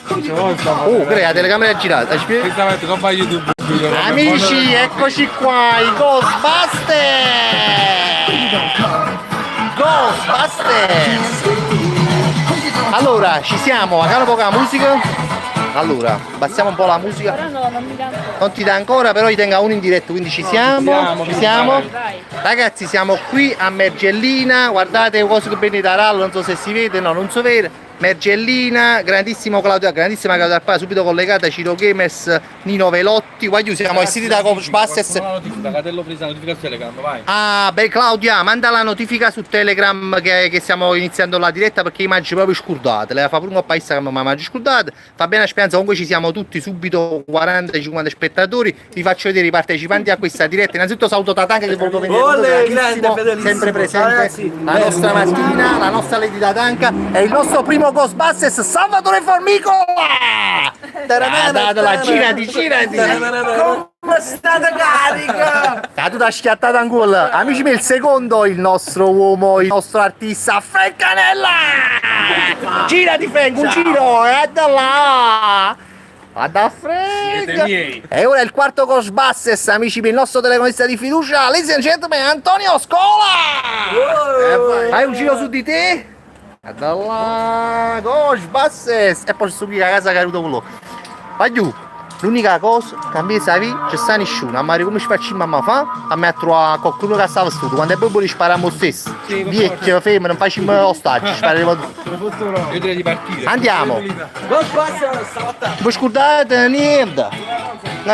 Oh, crea, la telecamera è girata. Amici, eccoci qua, i Ghostbusters! Ghostbusters! Allora, ci siamo, magari poca musica. Allora, abbassiamo un po' la musica. Però no, non mi dà ancora. Non ti dà ancora, però io tengo uno in diretto, quindi ci siamo. Ci siamo. Vai. Ragazzi, siamo qui a Mergellina, guardate cose che bene Tarallo, non so se si vede, no, non so vede. Mergellina, grandissima Claudia Arpa, subito collegata, Ciro Gamers, Nino Velotti, guarda, siamo ai siti da Ghostbusters. Ah, beh Claudia, manda la notifica su Telegram che stiamo iniziando la diretta perché immagini proprio scordate, le fa pure un po' a Instagram ma immagini scordate, fa bene a speranza, comunque ci siamo tutti subito 40-50 spettatori, vi faccio vedere i partecipanti a questa diretta, innanzitutto saluto Tatanka che è voluto venire, sempre presente, la nostra Martina, la nostra Lady Tatanka e il nostro primo Ghostbusters Salvatore Formicola! La girati! Come state carica? Tu t'hai schiattato ancora! Amici miei, il secondo, il nostro uomo, il nostro artista Frank Canella! Girati Frank, un giro! E da là! Vada Frank! E ora il quarto Ghostbusters, amici miei, il nostro telecronista di fiducia, ladies and gentlemen, Antonio Scola! Fai un giro su di te? Da là, Ghostbusters! E poi subito a casa caduto quello. Vai giù! L'unica cosa, cambia savi, c'è sta nessuno, a Mario come ci facciamo a fa? A me a trovare qualcuno che stava studio, quando è proprio li spariamo stesso. Vecchio, fermo, non facciamo ostaggi, spareremo tutti. Io direi di partire. Andiamo! Ghostbusters, stavolta. Non scordate niente! No.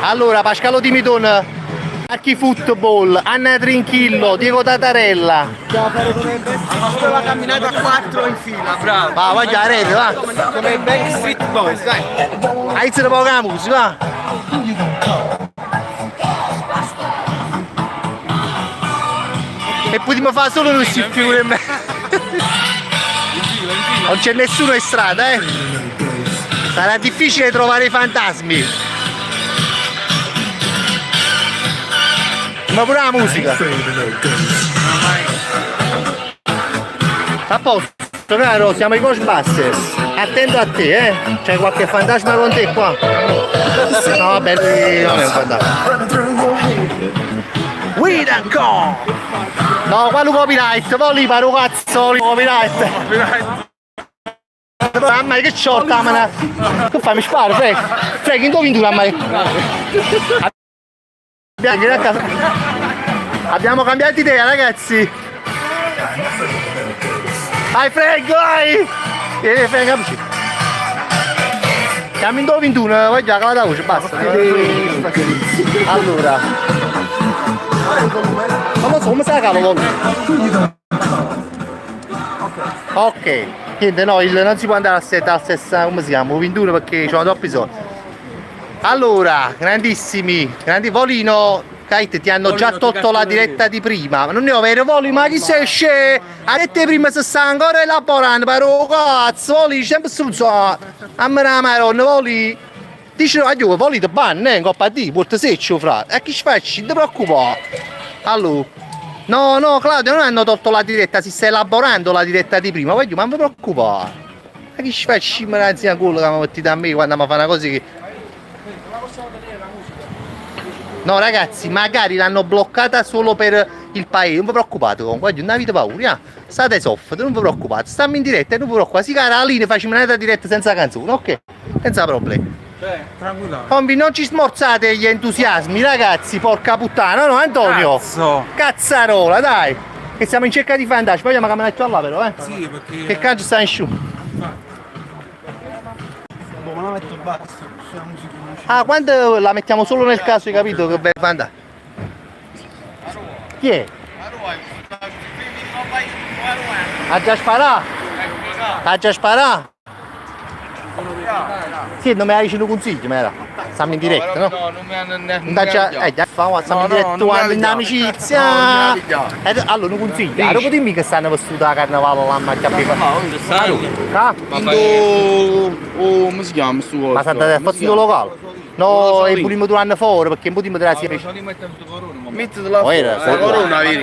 Allora, Pascalo Timidon, Archi Football, Anna Trinchillo, Diego Tatarella. La camminata a 4 in fila, bravo. Va, vai a rete, va! Come i Backstreet Boys, dai. Hai un po' la musica, va! E potremmo fare solo noi si figure me. Non c'è nessuno in strada, Sarà difficile trovare i fantasmi. Ma pure la musica. A posto, caro, siamo i Ghostbusters. Attento a te, C'è qualche fantasma con te qua? No, vabbè, non è un fantasma. We don't go! No, qua lo copyright, poi lì paro cazzo, copyright. Mamma che c'orta, ma che fai, mi sparo, Frank, indovini tu la Abbiamo cambiato idea, ragazzi. Vai Frank, vai! Vieni Frank, capisci? Siamo in 21, vai già, cala da voce, basta. Allora. Non lo so, come sa cavolo? Ok. Niente, no, non si può andare a stessa, come si chiama? 21 perché ci sono troppi soldi. Allora, grandissimi, Volino, Kite, ti hanno già tolto la diretta di prima, ma non ne ho vero Voli, ma chi sei scemo? La diretta di prima si sta ancora elaborando, però cazzo, Voli, sempre struzzato, a me la maronna, Voli, dice, addio, Voli ti banne, in Coppa D, porta seccio, fra, e chi ci faccio, non ti preoccupare. Allora, no, Claudio, non hanno tolto la diretta, si sta elaborando la diretta di prima, voglio, ma non mi preoccupare. Ma chi ci faccio, ma anzi, a quello che mi mettete a me quando mi fa una cosa che... No ragazzi, magari l'hanno bloccata solo per il paese, non vi preoccupate comunque, non avete paura, state soft, non vi preoccupate, stiamo in diretta e non vi preoccupate, si cara lì, facciamo una diretta senza canzone, ok? Senza problemi. Tranquillo. Combi, non ci smorzate gli entusiasmi ragazzi, porca puttana, no Antonio? Cazzo. Cazzarola, dai! Che siamo in cerca di fantasmi, poi andiamo a camminare là però, Sì, perché... Che cazzo sta in sciù? Boh, ma la metto basta, la musica. Ah, quando la mettiamo solo nel caso, hai capito che bello fantasma? Chi è? Ha già sparato? Ha già sparato? Sì, non mi hai dato un consiglio, ma era. Stiamo in diretta, no? No, non mi hanno neanche... Già stiamo in diretta in amicizia. Allora, un consiglio. Allora, dimmi che stanno vestiti a carnevale là a capire. Ah? Come si chiama sto coso? Ma state al fastidio locale? No, è pure un anno fuori perché un po' di me della si fece. Non li mettono tutto corona, ma Mettiti la Oira, foto. Corona, vedi?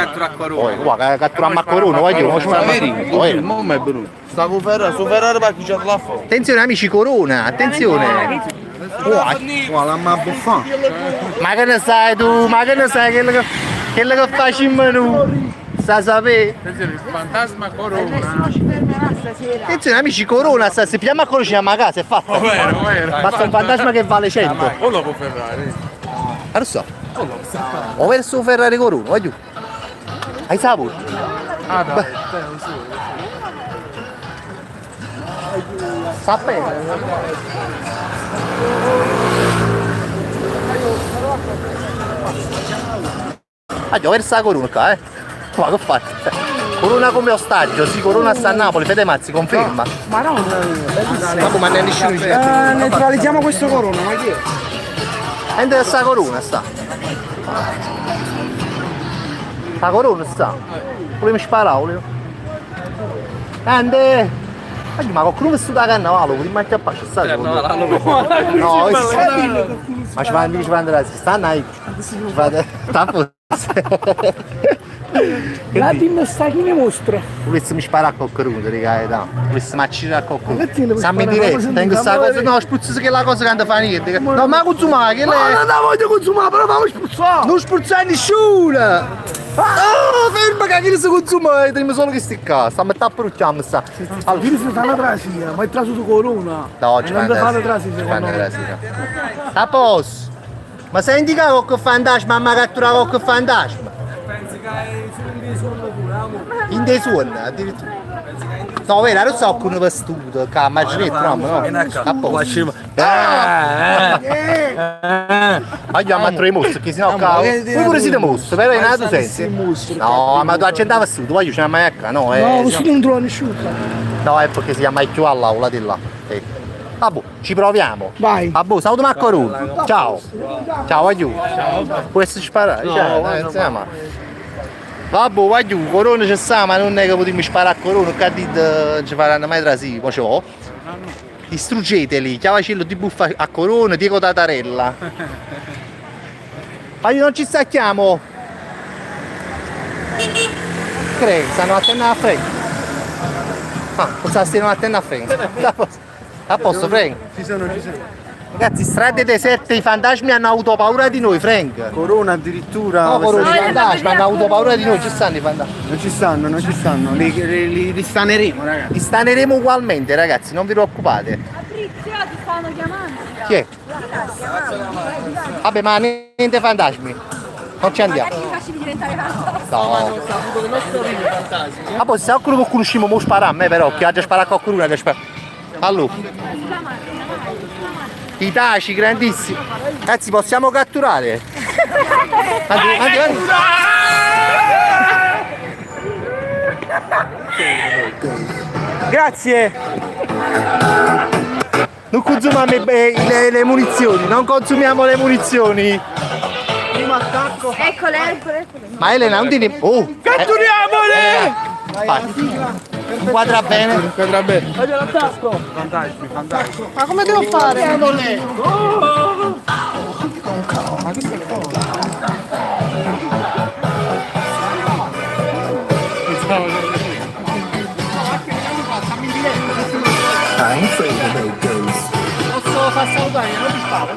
Guarda, catturammo a Corona, voglio, non ci Vedi? Mamma è venuto. Sta con Ferrari, su Ferrari perché c'è la foto. Attenzione amici, Corona, attenzione. Guarda, ma buffano. Ma che ne sai tu? Ma che ne sai quello che faccio in menù? Sa sapere? Attenzione, il fantasma Corona. Attenzione amici, Corona, se piama a Corona ci chiama a casa, è fatta. Vero. Basta un fantasma che vale 100. Quello con Ferrari. Non lo so. O verso Ferrari Corona, vai giù. Hai saputo? Ah, dai. Sapete? Ah, devo versare Corona qua, Ma che fate? Corona come ostaggio, sì, Corona sta a Napoli, Fede Mazzi, conferma. Ma no, Ma come ne nessuno dice? neutralizziamo questo corona, ma che? Entra sta Corona, sta. La Corona sta. Volevo sparare, volevo. Ande! Ma qualcuno che sta da cannavalo, prima che appasci, sta? No, ma ci fanno andare, stanno ahí. Tanto. La team sta chi mi mostra? Volessimo sparare a qualcuno, raga, dai. Volessimo accirare a qualcuno. Perché le vuoi Siamo in sparare? diretta, tengo sta cosa. No, spruzzo che è la cosa che hanno fatto niente. No, ma consumare, che lei. Non la voglio consumare, però fammi spruzzare! Non spruzzare nessuno! Oh, ferma che si consuma, dobbiamo solo che stai qua. Stiamo a tapparucchiamo, sta. Allora, vieni su la trasia, ma è traso su corona. No, ci non fanno fare trasia, secondo me. A posto. Ma senti che qualche fantasma, ma cattura qualche fantasma? Pensi che è su In dei suoni, addirittura. No, vero, non so come vestito, che ha immaginetto, no? A posto. Vogliamo a tre mostre, che sennò voi pure siete mostre, però in altro senso. No, ma tu accendavi vestito, voglio c'è una mecca, no? No, nessuno non trova nessuno. No, è perché si chiama più all'aula di là. Vabbè, ci proviamo. Vai. Vabbè, saluto Maccorù. Ciao. Ciao, vai giù. Può essere sparato? Cioè, insomma. Vabbè, vai giù, Corona ci sta, ma non è che potremmo sparare a Corona, che dite ci faranno mai trasì, ma ciò. Distruggeteli, chiavacello di buffa a Corona, Diego Tatarella. Ma io non ci stacchiamo. Craig, stanno attendendo a Frank. Ah, cosa stanno attendendo a Frank? A posto, Frank? Ci sono. Ragazzi, strade deserte, i fantasmi hanno avuto paura di noi, Frank. Corona addirittura. No, Corona, i fantasmi hanno avuto paura di noi, ci stanno i fantasmi. Non ci stanno. Li staneremo, ragazzi. Li staneremo ugualmente, ragazzi, non vi preoccupate. Fabrizio, ti stanno chiamando. Chi è? Vabbè, ma niente fantasmi. Non ci andiamo. Magari mi facci diventare fantasma. No. Vabbè, se qualcuno conosciamo, mo spara a me però, che ha già sparato a qualcuno, ha già sparato. Allora. I taci grandissimi. Ragazzi, possiamo catturare? Andiamo. Grazie. Non consumiamo le munizioni, non consumiamo le munizioni. Primo attacco. Eccole. Ma Elena, non ti ne... Oh! Catturiamole! Vai. Inquadra bene. Quadra bene. Voglio l'attacco. Fantastico. Ma come devo fare? Posso far salutare, non mi sparo.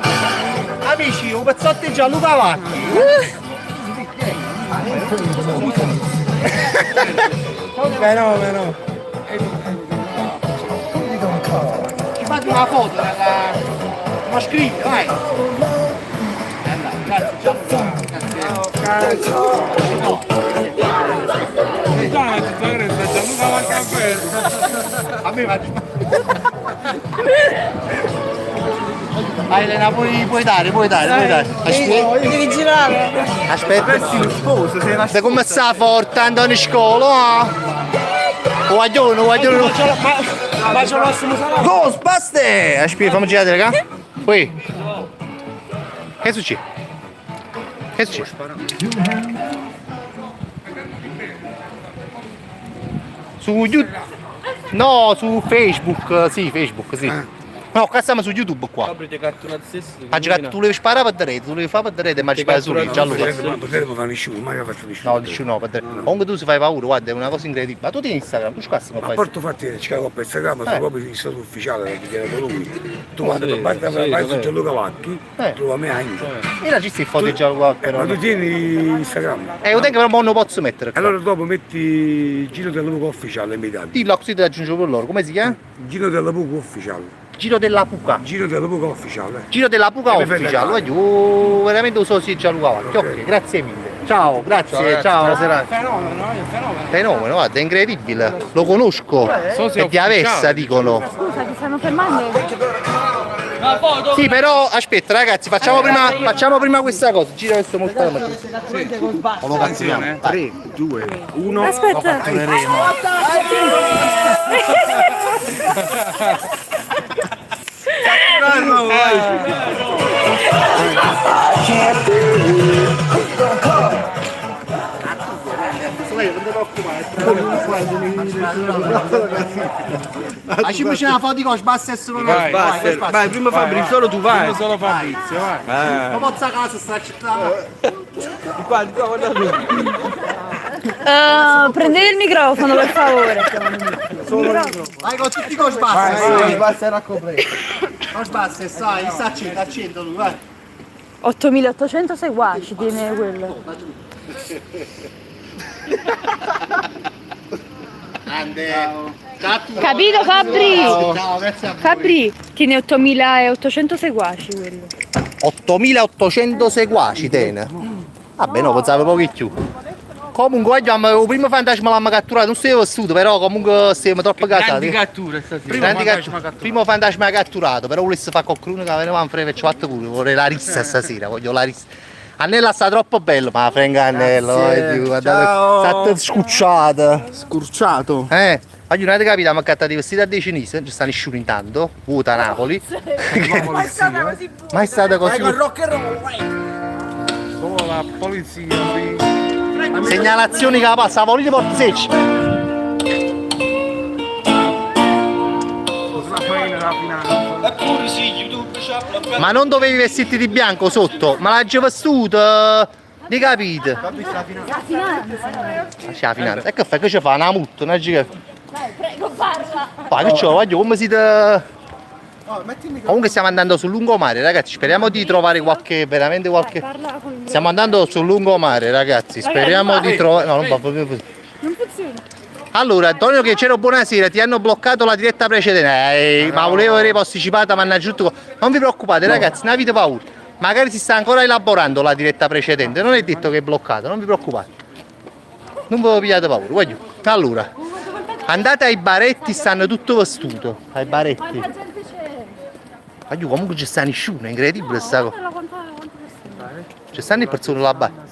Amici, un pezzotto di Gianluca Vacchi. Fenomeno. Ci fate una foto, raga. Una scritta, vai. A me va. Vai Elena, puoi dare. Aspetta. Devi girare. Aspetta. Da come sta forte andando in scuola? Guaglione. Ma ce lo prossimo sarà. Ghostbuster! Aspetta, fammi girare, raga. Poi. Che succede? Su YouTube? No, su Facebook, sì, Facebook, sì. No, qua stiamo su YouTube qua. Aprite catturate stessi. Ma giocare tu devi sparare per rete, tu devi fare per rete, ma ci fai su lì, già lo so. Potrei fare nessuno, mai ho fatto nessuno. No, dici no, per rete. Comunque tu si fai paura, guarda, è una cosa incredibile. Ma tu tieni Instagram, tu ci cassi come A fai? porto fatti c'è la coppa Instagram, sono proprio il stato ufficiale che dichiarato lui. Tu quando vai su Gianluca Vacchi, trova me anche. E la ci si foto già qua, però. Ma tu tieni Instagram. Io tengo però non lo posso mettere. Allora dopo metti Giro della Puca ufficiale, mi dai. Dillo così ti aggiungo per loro, come si chiama? Giro della Puca ufficiale. Giro della Puca. Giro della Puca ufficiale. Giro della Puca mi fai ufficiale, leggere. voglio veramente uso sì già Luca Vacchi. Ok, grazie mille. Ciao, grazie, ciao, buona serata. Fenomeno, guarda, è incredibile. Lo conosco. È di Avessa, dicono. Scusa, ti stanno fermando? Sì, però aspetta ragazzi, facciamo prima questa cosa. Gira questo molto O lo catturiamo. 3, 2, 1. Aspetta. Ci facciamo una foto con sbassa e solo Vai, vai, prima Fabrizio, solo tu vai. Prima solo Fabrizio, vai. Ma pozza casa sta città. Qua, guarda tu. Prendete il microfono per favore. Vai con tutti con sbassa. Basta era coperto. Con sbassa, sai, sta accendo lui, vai. 8800 seguaci tiene quello. Capito Fabri? Ciao, grazie a voi. Fabri, tiene 8800 seguaci quello. 8800 seguaci tiene. Vabbè no, pensavo poco di più. Comunque il primo fantasma l'hanno catturato, non stiamo vestito, però comunque stiamo troppo casati. Grandi catture stasera. Primo fantasma catturato, però volesse fare qualcuno che aveva un freve 4 pure, vorrei la rissa stasera, voglio la rissa. Annella sta troppo bello, ma frenga Annello, guardate, state scucciate. Scurciato. Oggi non avete capito, abbiamo accattato i vestiti a dei cinesi, ci stanno nessuno intanto, vuota Napoli. Ma è stata così. Oh, la polizia. Segnalazioni che la passa, volete porti secci. Ma non dovevi vestirti di bianco sotto, ma l'hai già vestito, di capite? C'è la finanza. E che fai? Che ci fa? Una multa, una giga. Prego, parla. Ma che c'ho, voglio, come siete... Comunque stiamo andando sul lungomare, ragazzi, speriamo di trovare veramente qualche... Stiamo andando sul lungomare, ragazzi, speriamo di trovare... No, non va proprio così. Non funziona. Allora, Antonio Chiechero, buonasera, ti hanno bloccato la diretta precedente, ma volevo avere posticipata, ma tutto. Non vi preoccupate ragazzi, non avete paura. Magari si sta ancora elaborando la diretta precedente, non è detto che è bloccata, non vi preoccupate. Non ve lo pigliate paura, voglio. Allora, andate ai baretti, stanno tutto vestuto. Ai baretti. Quanta gente c'è? Voglio, comunque ci sta nessuno, è incredibile sta cosa. Ci stanno le persone là basso.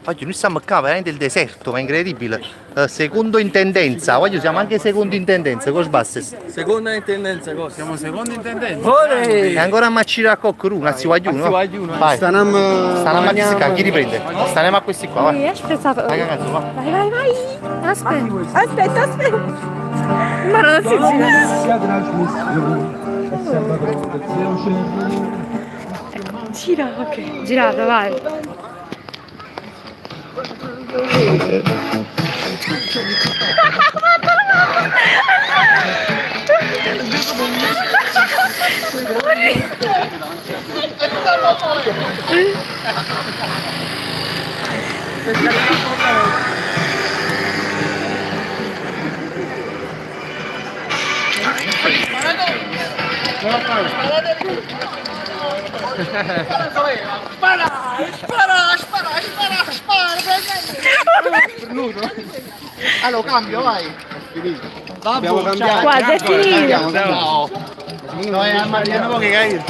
Oggi noi stiamo qua veramente nel deserto, ma è incredibile. Secondo in tendenza, voglio siamo anche secondo in tendenza, cosa sbasse? Seconda in tendenza, cosa? Siamo secondi in tendenza. E ancora a macire a coccoru, anzi voglio uno. Vai. Stanno a mazzicare, chi riprende? Stanno a questi qua, vai. Aspetta, Vai cazzo, va. vai. Aspetta. Ma non si gira. Gira, ok. Girata, vai. Allora cambio, vai. Abbiamo cambiato. Guarda, è finito. No. No, è ammazzato che caire.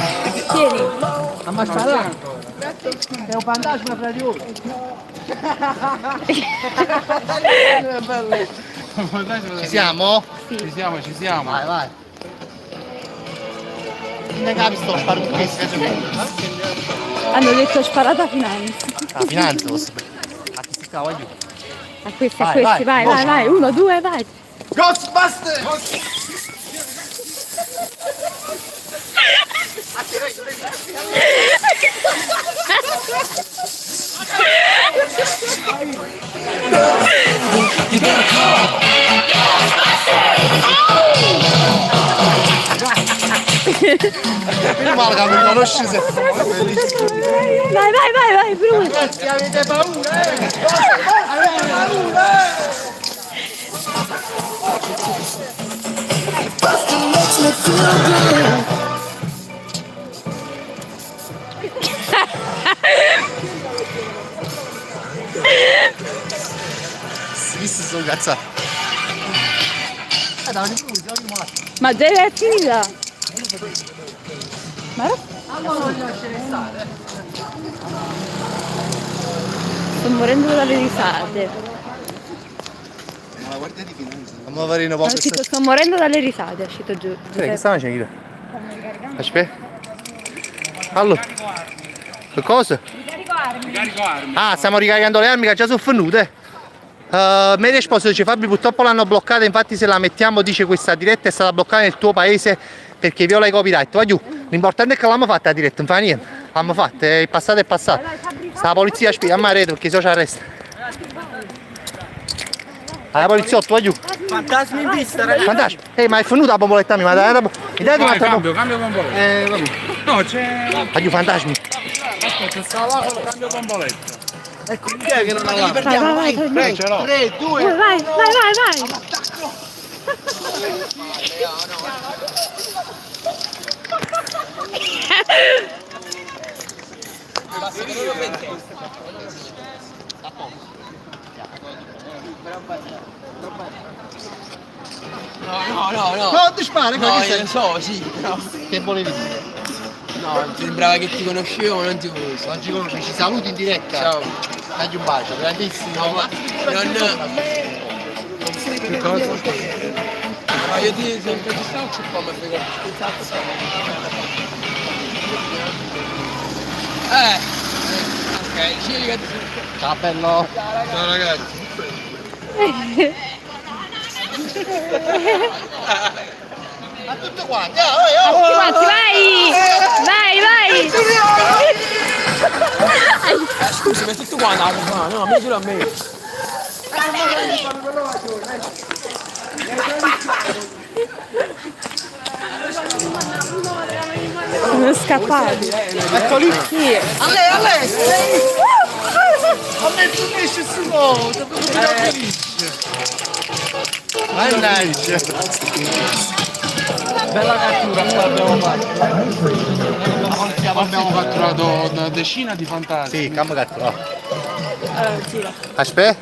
Tieni. Ammazzato. È un fantasma fra di voi. Ci siamo? Ci siamo. Vai. Non capi sto sparando questa Hanno detto sparata finanza. La finanza posso. A chi si sta voglio? A questi, vai. 1, 2, vai. Ghostbusters! Meno male che mi conosci se. Vai, Bruno. Ragazzi, avete paura, Avete paura, Sì, sono cazzato. Ma deve finita. Sto morendo dalle risate. Andiamo a fare un po' questo. Sto morendo dalle risate, è uscito giù. Che sta facendo? Aspetta. Allora. Che cosa? Ah, stiamo ricaricando le armi che già sono finute. Mi risposto dice Fabio purtroppo l'hanno bloccata, infatti se la mettiamo dice questa diretta è stata bloccata nel tuo paese perché viola i copyright. Va giù, l'importante è che l'abbiamo fatta la diretta, non fa niente. L'abbiamo fatta, il passato è passato. Sta la polizia spiega a Mareto perché se ci arresta. La poliziotto, va giù. Fantasmi in vista, ragazzi. Fantastico. Ehi, ma è finita la bomboletta mia, ma dai, mi dai un'altra Cambio bomboletta. No, c'è... Va giù, fantasmi. Aspetta, sta là con cambio bomboletta. Ecco, chi è che non ha la... Vai. 3, 2, Vai. No. No, ti spara, No, io lo so, sì, però... Che volevi dire? No, sembrava che ti conoscevo, ma non ti conosco. Non ci conosci, ci saluti in diretta. Ciao. Dagli un bacio, grandissimo. No, ma... Non... Che cosa? Ma io ti sempre ci stavo un po', ma frega che cazzo. Ok, ci ragazzi. Ciao bello. Ciao ragazzi. A tutti quanti, Tutti quanti, vai. Scusa, ma è tutto qua no, mi giro a me. Sono scappati. Ecco lì. Sì. A lei. A me tu esci su nuovo, mannaggia. Bella cattura qua abbiamo fatto. Abbiamo catturato una decina di fantasmi. Sì, cammo cattura. Aspetta.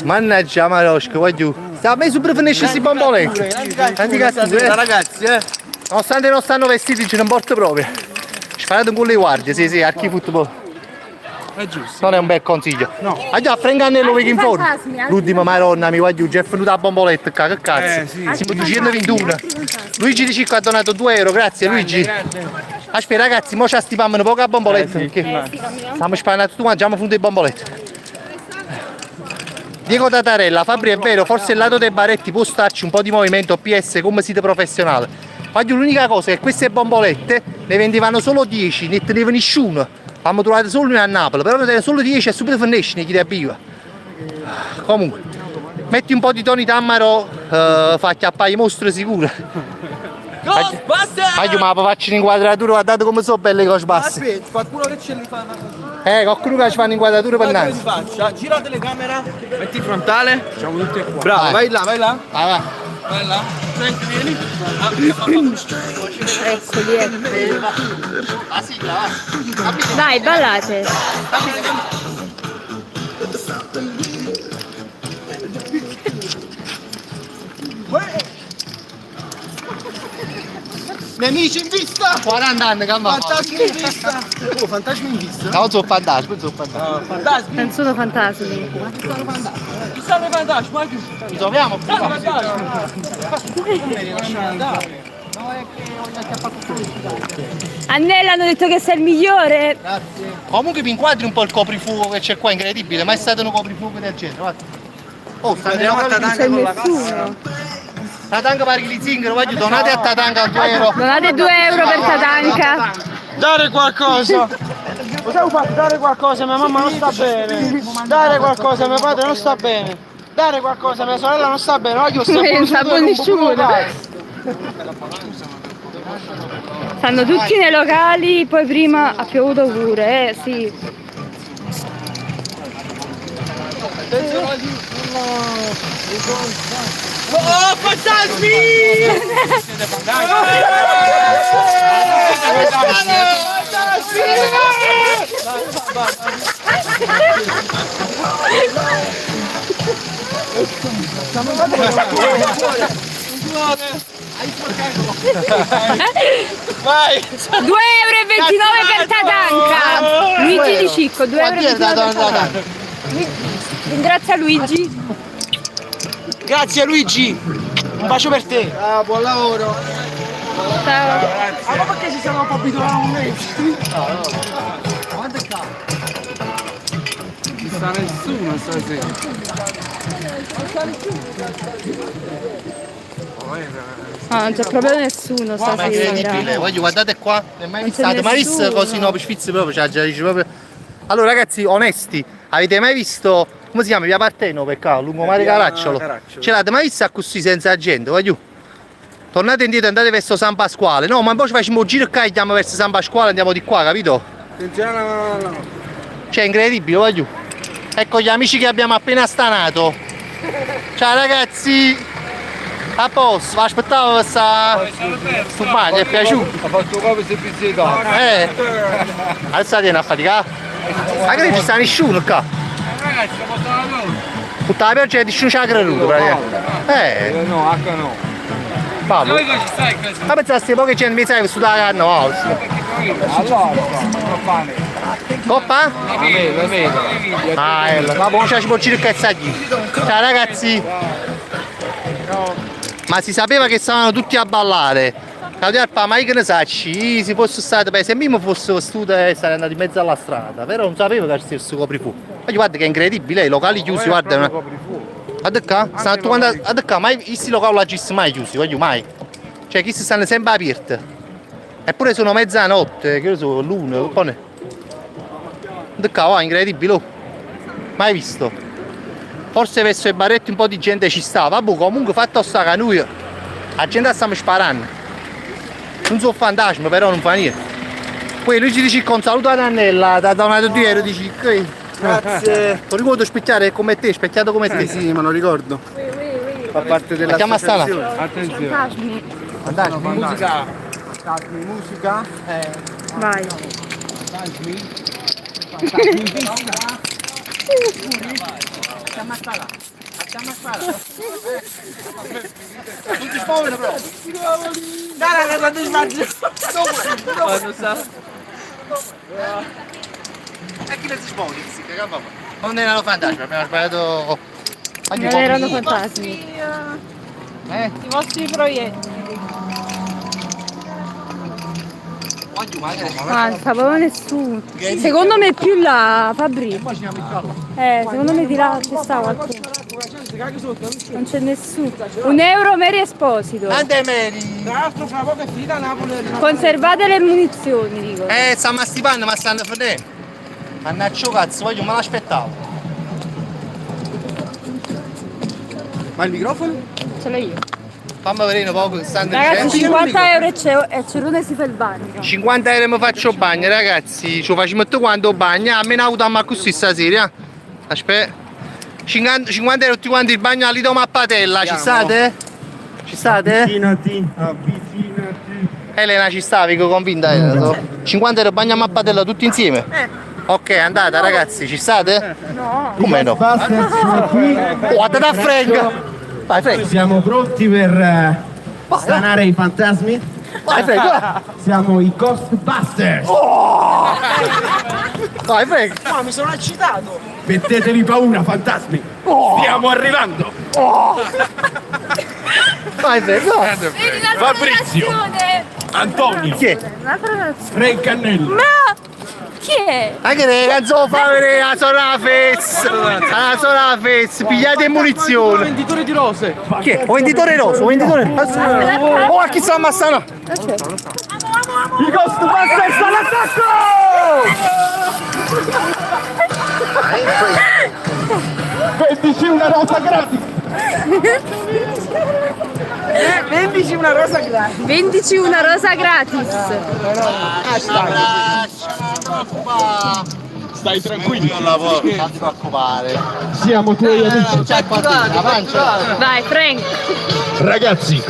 Mannaggia Marosco, vai giù. Sta a me su preferisce questi bomboletti. Ragazzi, Nonostante non stanno vestiti ce ne porto proprio. Sparate con le guardie, sì, archi football. è giusto. Non è un bel consiglio. No. Ah già, Frengane lo vedi in fondo. L'ultima maronna mi va giù, già è venuta la bomboletta, che cazzo. Sì. Siamo 221. Luigi Di Cicco ha donato 2 euro, grazie Luigi. Aspetta ragazzi, mo ci stipamo un po' a bomboletta perché stiamo sparando tutti quanti, già finito le bombolette. Diego Tatarella, Fabri è vero, forse il lato dei baretti può starci un po' di movimento PS come sito professionale. Oggi l'unica cosa è che queste bombolette ne vendevano solo 10, ne teneva nessuno. Abbiamo trovato solo una a Napoli, però ne teneva solo 10 e subito finisce, chi ti abbiva. Comunque, metti un po' di Tony Tammaro, fa chiappare i mostri sicuro. Ghostbusters! Ma faccio un'inquadratura, guardate come sono belle le Ghostbusters. Aspetta, qualcuno che ce li fa. Qualcuno che ci fa un'inquadratura per Guarda nanzi. come si faccia, gira la telecamera, metti frontale, facciamo tutti qua. Vai. Bravo, vai là, vai là. Vai. Vai là. Senti, vieni. Eccoli, eccoli. La sigla, va. Dai, ballate. Nemici in vista! 40 anni che va. Fantasmi in vista. Oh, fantasmi in vista. No, sono fantasmi, sono fantasmi. Fantasmi. Non sono fantasmi. Chi sono i fantasmi? Vai giù. Ci troviamo qui. Annella hanno detto che sei il migliore. Grazie. Comunque mi inquadri un po' il coprifuoco che c'è qua, incredibile, mai stato un coprifuoco del genere, guarda. Oh, sta Non c'è nessuno. Tatanka pare che li zingaro, voglio donate a Tatanka 2 euro. Donate 2 euro per Tatanka. Dare qualcosa! Cosa ho fatto? Dare qualcosa, mia mamma non sta bene! Dare qualcosa, mio padre non sta bene! Dare qualcosa, mia sorella non sta bene! Voglio Non sta nessuno! Stanno tutti nei locali, poi prima ha piovuto pure, sì. Oh, fantasmi! Vai! 2,29 euro per Tatanka! Luigi Di Cicco, 2,29 euro per Tatanka. Ringrazia Luigi. Grazie Luigi! Un bacio per te! Ah, buon lavoro! Ciao. Ah, ma perché ci siamo un po' abituati a un mese? Ci sta nessuno stasera. Ah, non c'è proprio nessuno Ma è incredibile, stasera. voglio guardate qua, non è mai Non c'è stato, ma visto nessuno. così no, per sfizzi proprio, cioè, già dici proprio. Allora ragazzi, onesti, avete mai visto, come si chiama, via Parteno per qua, lungomare Caracciolo? Ce l'avete mai vista così senza gente, voglio? Tornate indietro, andate verso San Pasquale, no, ma poi ci facciamo un giro qua e andiamo verso San Pasquale, andiamo di qua, capito? Attenzione, Cioè, incredibile, voglio. Ecco gli amici che abbiamo appena stanato. Ciao ragazzi! A posto, vi aspettavo questa... sto bagno, è piaciuto? Ha fatto come servizio di Adesso viene a faticare. Ma che non ci sta nessuno qua? Ragazzi, siamo stati noi. Tutta la pioggia e nessuno ci ha creduto praticamente. No, H no. Pablo. Noi che ci stai così? Ma pensate poche gente mi sai questo da carnevale. Allora, non pane. Coppa? La vedo. Ah, ma buon ci può circa Ciao ragazzi. Ma si sapeva che stavano tutti a ballare. Claudio ma io che ne sacci, si fosse stato, se mi fosse vestuto e sarei andato in mezzo alla strada, però non sapevo che c'era questo coprifuoco. Ma guarda che è incredibile, i locali chiusi, guarda. Guarda qua, stanno tutti quanti, guarda qua, mai questi locali non ci sono mai chiusi, voglio mai. Cioè questi stanno sempre aperti. Eppure sono mezzanotte, che so, l'una, poi. Guarda qua, va, incredibile, oh. Mai visto. Forse verso i baretti un po' di gente ci sta, vabbè comunque fatto sta che noi la gente stiamo sparando. Non so fantasma, però non fa niente. Poi lui ci dice un saluto ad Annella, da Donato Diero, dici che. Grazie! Ti ricordo specchiare come te, specchiato come te. Sì, me lo ricordo. Fa parte della Chiama Stana. Attenzione. Fantasmi. Fantasmi. Musica. Musica. Vai. Non ti spaventa proprio. Dai, quando sbaglio! Quando sta? E chi ne si spaventa? Che cavolo. Non erano fantasmi, abbiamo sbagliato. Non erano fantasmi. I vostri proietti. Ma non sta proprio nessuno. Secondo me più là, Fabri. Secondo me di là ci sta qualcuno. Non c'è nessuno. 1 euro Mary Esposito. Ande Mary. Tra l'altro fra poco è finita Napoli. Conservate le munizioni, dico. Stiamo stipando, ma stanno finendo. Mannaggia cazzo, voglio, me l'aspettavo. Ma il microfono? Ce l'ho io. Fammi vedere un po' che stanno Ragazzi, dicendo. 50 euro e Cerone si fa il bagno. 50 euro mi faccio bagno, ragazzi. Ci facciamo tutto quanto bagno. A me ne ho avuto a così stasera. Aspetta. 50 euro tutti quanti il bagno a Lido Mappatella. Ci state? Ci state? Avvicinati. Elena ci stavi, convinta Elena. 50 euro bagno a Mappatella tutti insieme? Ok, andata ragazzi, ci state? No. Come no? Sono qui. Guarda da Frank! Vai Frank! Siamo pronti per stanare i fantasmi? Vai Frank! Siamo i Ghostbusters. Vai Frank! No, mi sono eccitato! Mettetevi paura, fantasmi. Stiamo arrivando. Vai Frank! Vai. Vedi la Fabrizio. nazione! Antonio. Chi è? Un'altra nazione. Frank Cannello. Ma! chi è? Anche le canzoni fa vedere la Sorafez. La Sorafez, pigliate munizioni. Venditore di rose. Chi è? Un venditore rosso, un venditore. Oh, a chi sta ammazzando? I Ghostbusters all'attacco! Vendici una rosa gratis! Vendici una rosa gratis! Vendici una rosa gratis. Stai tranquillo. Non lavoro, non ti preoccupare. Siamo tuoi amici. La pancia. Vai, Frank. Ragazzi,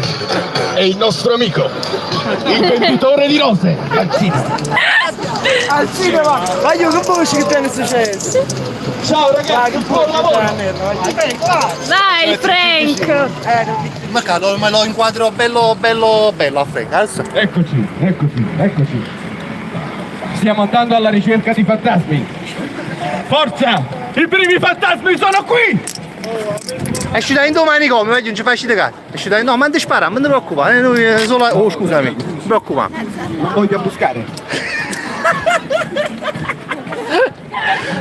è il nostro amico, il venditore di rose. Al cinema. Al cinema! Ma io che voce che tiene successo? Ciao ragazzi, buon lavoro. Vai, Frank. Ma lo inquadro bello a Frank. Adesso. Eccoci. Stiamo andando alla ricerca di fantasmi. Forza! I primi fantasmi sono qui! Esci da domani come? Vedi, non ci fai uscire. Esci da no, ma non ti spara, non ti preoccupare. Noi solo. Oh, scusami, non ti preoccupare. Voglio buscare.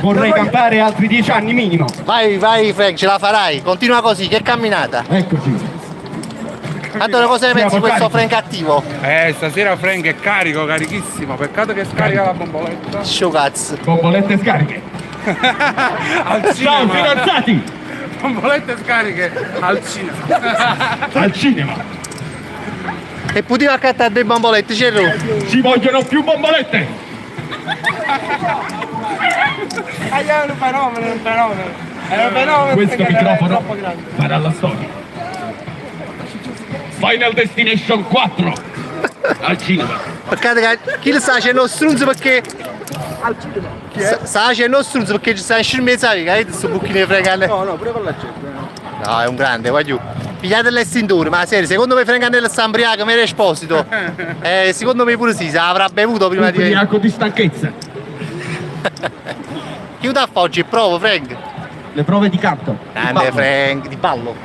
Vorrei campare altri 10 anni minimo. Vai, Frank, ce la farai. Continua così, che camminata. Eccoci. Allora cosa ne pensi di Siamo questo carichi. Frank attivo? Stasera Frank è carico, carichissimo. Peccato che scarica la bomboletta. Sciocazzo. Bombolette scariche. Al Ciao cinema. fidanzati! Bombolette scariche al cinema. Al cinema. E poteva accattare due bombolette, c'ero. Ci vogliono più bombolette. È un fenomeno. È un fenomeno. Questo perché è microfono troppo grande. farà la storia. Final Destination 4 al cinema. Peccato che chi lo sa c'è lo strunzo perché. Sa c'è lo strunzo perché ci sta in scimmezza, che questo buchino di Frank. No, pure con l'accetto. No, è un grande, voglio. Pigliate l'estintore, ma serio, secondo me Frank Annella sta ubriaco, mi era esposito. Secondo me pure sì, se avrà bevuto prima di. Ubriaco di stanchezza. Chiuda a oggi, provo Frank. Le prove di canto. Grande Frank, di ballo.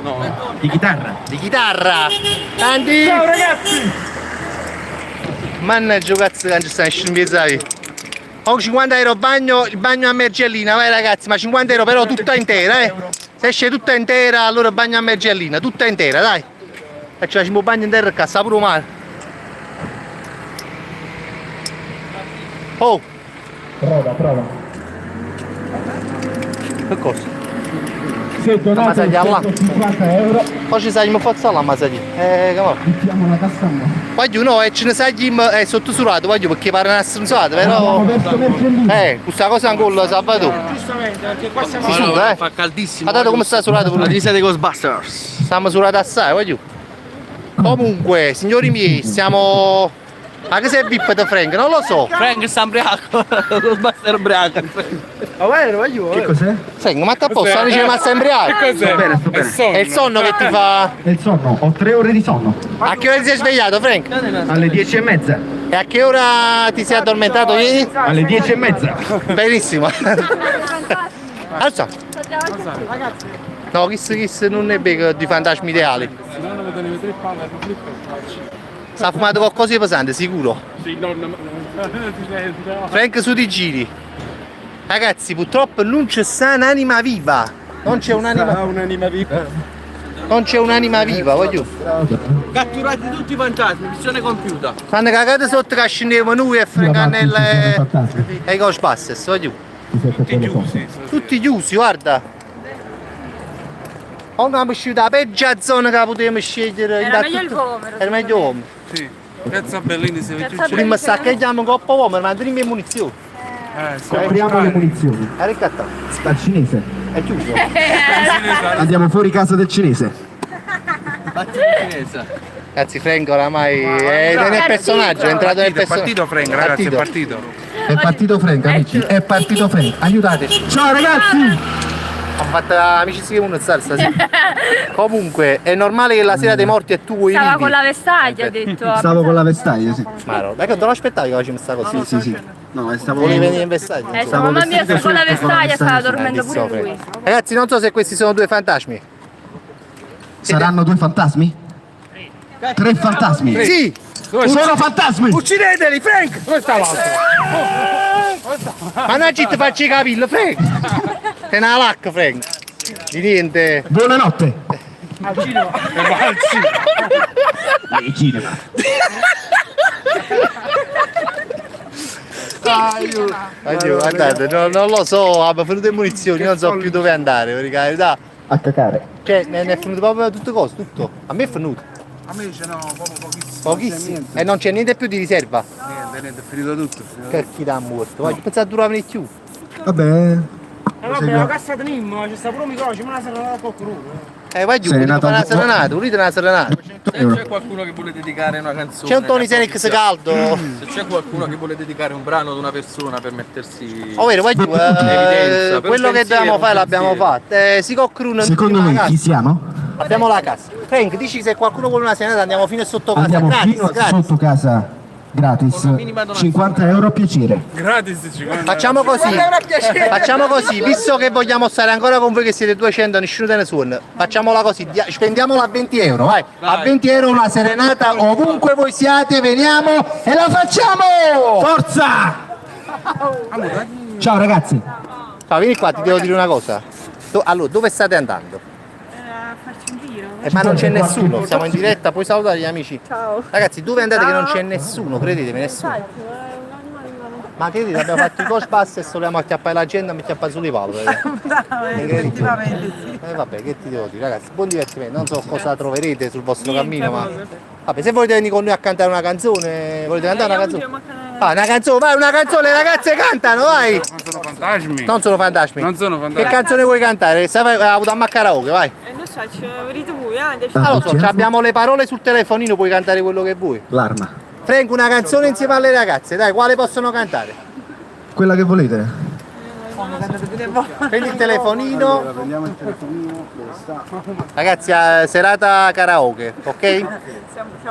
Di chitarra. Di chitarra. Tanti. Ciao ragazzi! Mannaggia cazzo che ci sta in scimmezza. Ho 50 euro il bagno a Mergellina, vai ragazzi, ma 50 euro però tutta intera, Se esce tutta intera, allora bagno a Mergellina, tutta intera, dai. E ci facciamo bagno intero che sta pure male. Oh, Prova. che cosa? Se donate Massaglia là. 150 euro, Poi ci sai, mi faccio la massaglia. Come mettiamo la cassa a mano. voglio no, ce ne sai è sottosurato, voglio perché pare una stronzata, però. Andiamo verso Mergellina. Questa cosa ancora la salva tu. Giustamente, perché qua siamo Si suda, Fa caldissimo. Guardate come sta surato pure. Di siete Ghostbusters. Stiamo surati assai, voglio. Comunque, signori miei, stiamo. Ma che sei VIP da Frank? Non lo so. Frank sta ubriaco. Ghostbuster ubriaco. Ma voglio. Che cos'è? Frank, ma a posto, stanno dicendo ma sei embriaco. Cos'è? bene, sto bene. È il sonno che ti fa. È il sonno, ho 3 ore di sonno. A che ora ti sei svegliato, Frank? Alle 10:30. E a che ora ti sei addormentato ieri? Alle 10:30. Benissimo. Alza. No, chi non è becco di fantasmi ideali. Sta fumato qualcosa di pesante, sicuro. Sì, no. Frank su di giri. Ragazzi, purtroppo non c'è sta un'anima viva. Non c'è un'anima viva. Non c'è un'anima viva, voglio. Catturati tutti i fantasmi, missione compiuta. Quando cagate sotto che scendiamo noi e Frank Annella e i Ghostbusters, voglio. Tutti chiusi, guarda. Quando abbiamo scelto la peggiore zona che potevamo scegliere. Era meglio il Vomero. Era meglio Vomero. Sì. Piazza Bellini si vede. Piazza Prima staccheggiamo un coppa Vomero, ma prima le munizioni. Compriamo le munizioni. È ricattato. Dal cinese. È chiuso. Andiamo fuori casa del cinese. Ragazzi, Frank oramai è nel personaggio, è entrato nel È personaggio. partito Frank, ragazzi, è partito. È partito Frank, amici. È partito Frank. Aiutateci. Ciao ragazzi! Ho fatto amicizia con una salsa, sì. Comunque, è normale che la sera dei morti è tu e Stava con la vestaglia, ha detto. Stavo con la vestaglia, sì. Ma no, dai che non l'aspettavi che facciamo sta cosa. Sì. No, stavo. Volevi venire in vestaglia? Stavo Mamma mia, vestito sta con la sotto con la vestaglia, stava vestaglia. dormendo pure lui. Ragazzi, non so se questi sono due fantasmi. Saranno 2 fantasmi? 3 fantasmi. Sì! Sono fantasmi! Uccideteli, Frank! Dove sta l'altro? Ma non ci ti faccio i capelli, Frank! Te ne lacca, Frank! Di niente! Buonanotte. Al cinema. Il cinema. Addio, guardate, non lo so, abbiamo finito le munizioni, io non so più dove andare, per carità. A cacare. Cioè, ne è finito proprio tutte cose, tutto. A me è finito. A me ce n'ho proprio pochissimo. Pochissimo. E non c'è niente più di riserva. Niente, è finito tutto. Che chi da morto? Voglio pensare a durare più. Vabbè. Vabbè, la cassa di Nimmo, c'è sta pure un microfono, me la sarà da qualcuno. Vai giù, Serenata una di- serenata, unite una serenata. C'è qualcuno che vuole dedicare una canzone? C'è un Tony Senex caldo. Se c'è qualcuno che vuole dedicare un brano ad una persona per mettersi... Ovvero, vai giù, Evidenza, per quello che pensiero, dovevamo fare per l'abbiamo pensiero. fatto. Si conclude Secondo la voi casa. chi siamo? Abbiamo la casa. Frank, dici se qualcuno vuole una serenata andiamo fino sotto casa. Andiamo Gratis, fino gratis. sotto casa. Gratis. Con una minima donazione. 50 euro a piacere. Gratis 50. Facciamo così, visto che vogliamo stare ancora con voi che siete 200, nessuno te ne suona. Facciamola così, spendiamola a 20 euro, vai. A 20 euro una serenata ovunque voi siate, veniamo e la facciamo! Forza! Ciao ragazzi. Ciao, vieni qua, ti devo dire una cosa. Allora, dove state andando? A farci un giro. Ma non c'è nessuno, siamo in diretta, puoi salutare gli amici. Ciao. Ragazzi, dove andate che non c'è nessuno, credetemi, nessuno. Ma credete, abbiamo fatto i Ghostbusters, volevamo acchiappare la gente, mi acchiappare sulle palle. Effettivamente sì. Vabbè, che ti devo dire, ragazzi, buon divertimento, non so cosa troverete sul vostro cammino, ma... Vabbè, se volete venire con noi a cantare una canzone, volete cantare una canzone? Ah, una canzone, vai, una canzone, le ragazze cantano, vai! Non sono fantasmi. Non sono fantasmi. Non sono Che fantasmi. canzone vuoi cantare? Sai, avuto a karaoke, vai. Non so, ci vedete voi, Ah, lo so, abbiamo le parole sul telefonino, puoi cantare quello che vuoi. L'arma. Frank, una canzone insieme alle ragazze, dai, quale possono cantare? Quella che volete. Prendi il telefonino. Prendiamo il telefonino. Dove sta? Ragazzi, serata karaoke, ok? Si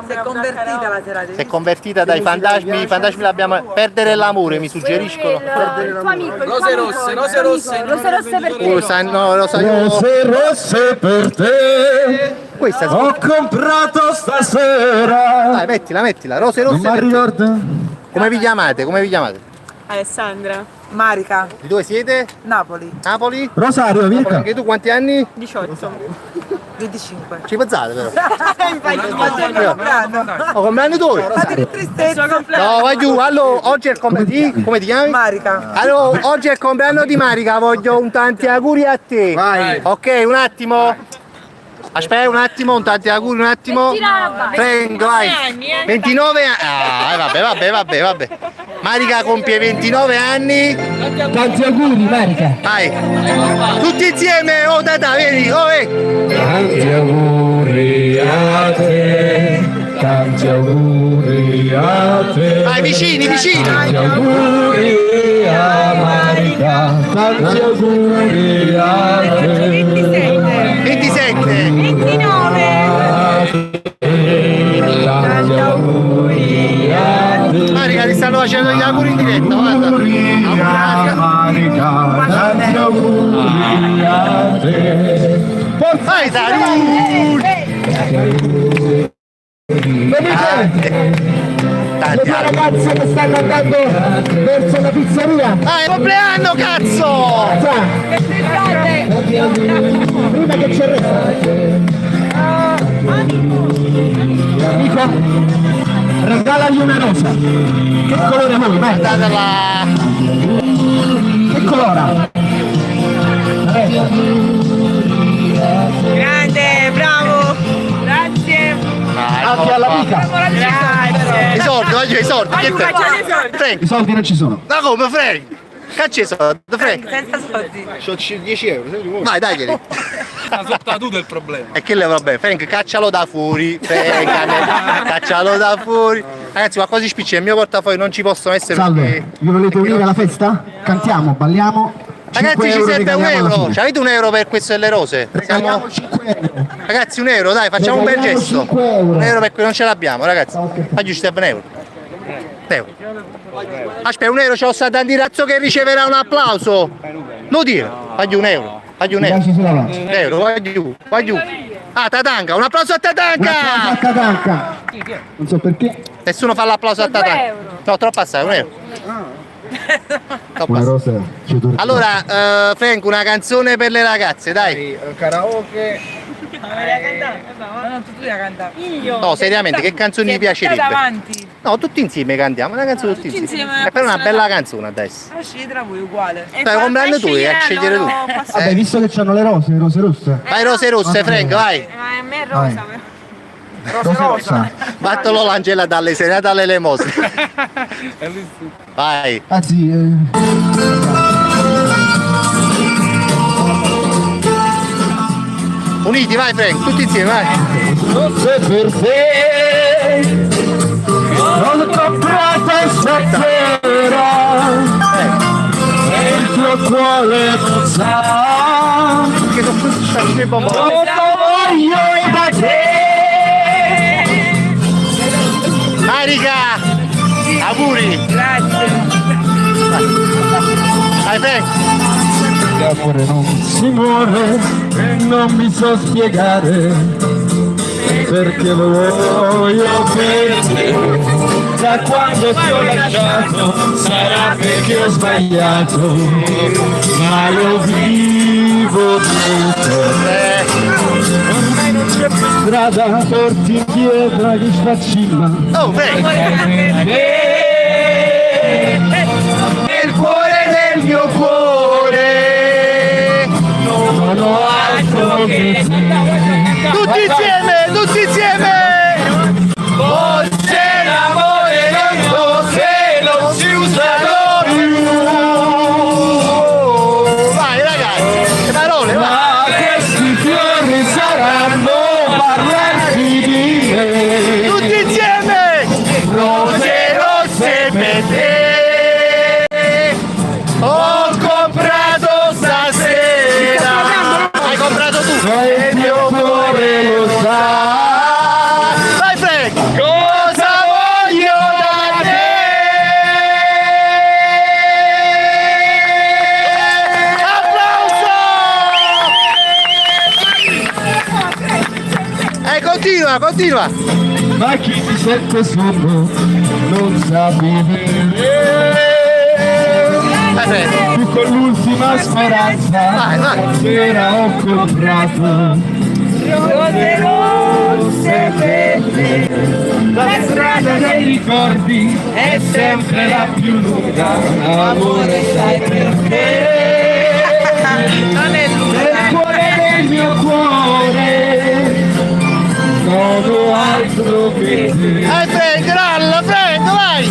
è convertita la serata. Si è convertita dai fantasmi, i fantasmi l'abbiamo... Perdere l'amore, mi suggeriscono. Il tuo amico, il tuo Rose amico, rosse, il rose tuo rosse. amico, Rose rosse per te. No, lo so io. Rose rosse per te. Questa Ho comprato stasera. Dai, mettila, rose Non rosse mi per te. ricordo. Come vi chiamate? Come vi chiamate? Alessandra. Marica, Di dove siete? Napoli, Napoli? Rosario, vieni qua. Anche tu quanti anni? 18. 25. Ci pensate però. Infatti, il compleanno. Oh, compleanno tu? Ma che tristezza. No, vai giù, allora oggi è il compleanno. Come ti chiami? Marica. Allora, oggi è il compleanno di Marica, voglio un tanti auguri a te. Vai. Ok, un attimo. Aspetta un attimo, un tanti auguri, un attimo. Prego, vai. 29 anni. Ah, vabbè. Marica compie 29 anni. Tanti auguri, Marica. Vai. Tutti insieme, oh tata, vieni, oh Tanti auguri a te. Tanti auguri a te. Vai, vicini. Tanti auguri a Marica. Tanti auguri a te. 27. 29. Tanti auguri a te. Marica, ti stanno facendo gli auguri in diretta, guarda. Marica, tanti auguri a te. Vai, dai. Tanti auguri. Ragazze che stanno andando verso la pizzeria. Ah, è il compleanno, cazzo! Prima che ci arresta. Amico, regalagli una rosa. Che colore vuoi? Vai. Datela. Che colora? Grande, bravo. Grazie. Anche all'amica. Grazie. I soldi, voglio i soldi. Che te? Frank, I soldi non ci sono. ma come Frank? Caccia i soldi, Frank. Senza soldi. C'ho 10 euro. se li vuoi. Vai, daglieli. Sta sotto tu del problema. E che le vabbè, Frank, caccialo da fuori. Frank, caccialo da fuori. Ragazzi, ma quasi spicci, nel mio portafoglio non ci possono essere Salve, perché... vi volete unire alla festa? Cantiamo, balliamo. Ragazzi, 5 ci serve un regaliamo alla euro. fine. Ci avete un euro per queste delle rose? Regaliamo 5 euro. Ragazzi, un euro, dai, facciamo un bel Regaliamo gesto. 5 euro. Un euro per cui non ce l'abbiamo, ragazzi. Ok. Oggi ci serve un euro. Aspetta, un euro, c'ho stato un razzo che riceverà un applauso. Non dire, fagli un euro. Fagli un euro. Baci sulla faccia. Un euro, vai giù. Ah, Tatanka, un applauso a Tatanka! Tatanka. Non so perché. Nessuno fa l'applauso a Tatanka. €2. No, troppo assai, un euro. Troppo. rosa ci dura. Allora, Frank, una canzone per le ragazze, dai. Karaoke. Ma non tu la canta. Io. No, seriamente, che canzoni vi piacerebbe? Davanti. No, tutti insieme cantiamo, una canzone tutti insieme. È per una bella canzone adesso. Scegliete voi uguale. Stai comprando tu e a scegliere tu. Vabbè, visto che c'hanno le rose rosse. Vai rose rosse, Frank, vai. Ma a me è rosa. Rose rosa. Vattelo l'Angela dalle serate alle lemosine. Vai. Anzi, Uniti, vai Frank, tutti insieme, vai. rosse per te. L'ho comprata stasera. E il tuo cuore lo sa. Che non puoi sciacquare Lo voglio da te. Marica! Auguri! Grazie. Vai Frank! L'amore non si muore e non mi so spiegare perché lo voglio per te. Da quando ti ho lasciato sarà perché ho sbagliato, ma io vivo per te. Ormai non c'è più strada, porti indietro che sfaccilla. Oh Frank! Nel cuore del mio cuore non ho altro che te. Tutti insieme, tutti insieme! Forse l'amore non so se non si usano più. Vai ragazzi, le parole, vai! Ma questi fiori saranno parlarti di me. Tutti insieme! Rose rosse per te. Ho comprato stasera. Hai comprato tu! E il mio cuore lo sa. Vai Frank! Cosa voglio da te? Applauso! Continua, continua! Ma chi ti sente sopra non sa vivere. Vai Frank! Tu con l'ultima speranza Vai, vai. stasera ho comprato Rose rosse per te. la strada dei ricordi è sempre la più lunga. Amore sai perché? Non è Nel cuore del mio cuore non ho altro che te. Vai Frank, ralla, Frank, vai!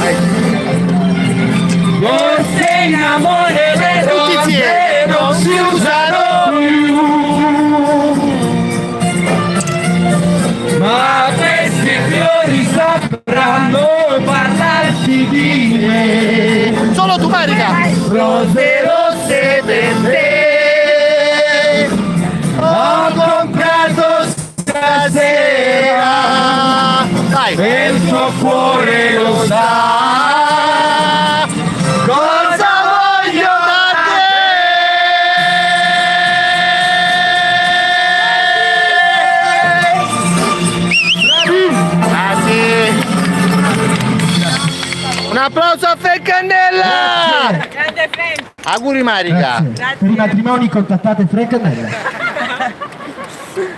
Forse in amore le Tutti insieme. rose non si usano più. Ma questi fiori sapranno parlarti di me. Solo tu, Marica! Rose rosse per te. Ho comprato stasera. Vai! E il tuo cuore lo sa. Cosa voglio da Grazie! Un applauso a Frank Cannella! grande Frank. Auguri Marica! Per i matrimoni contattate Frank Cannella.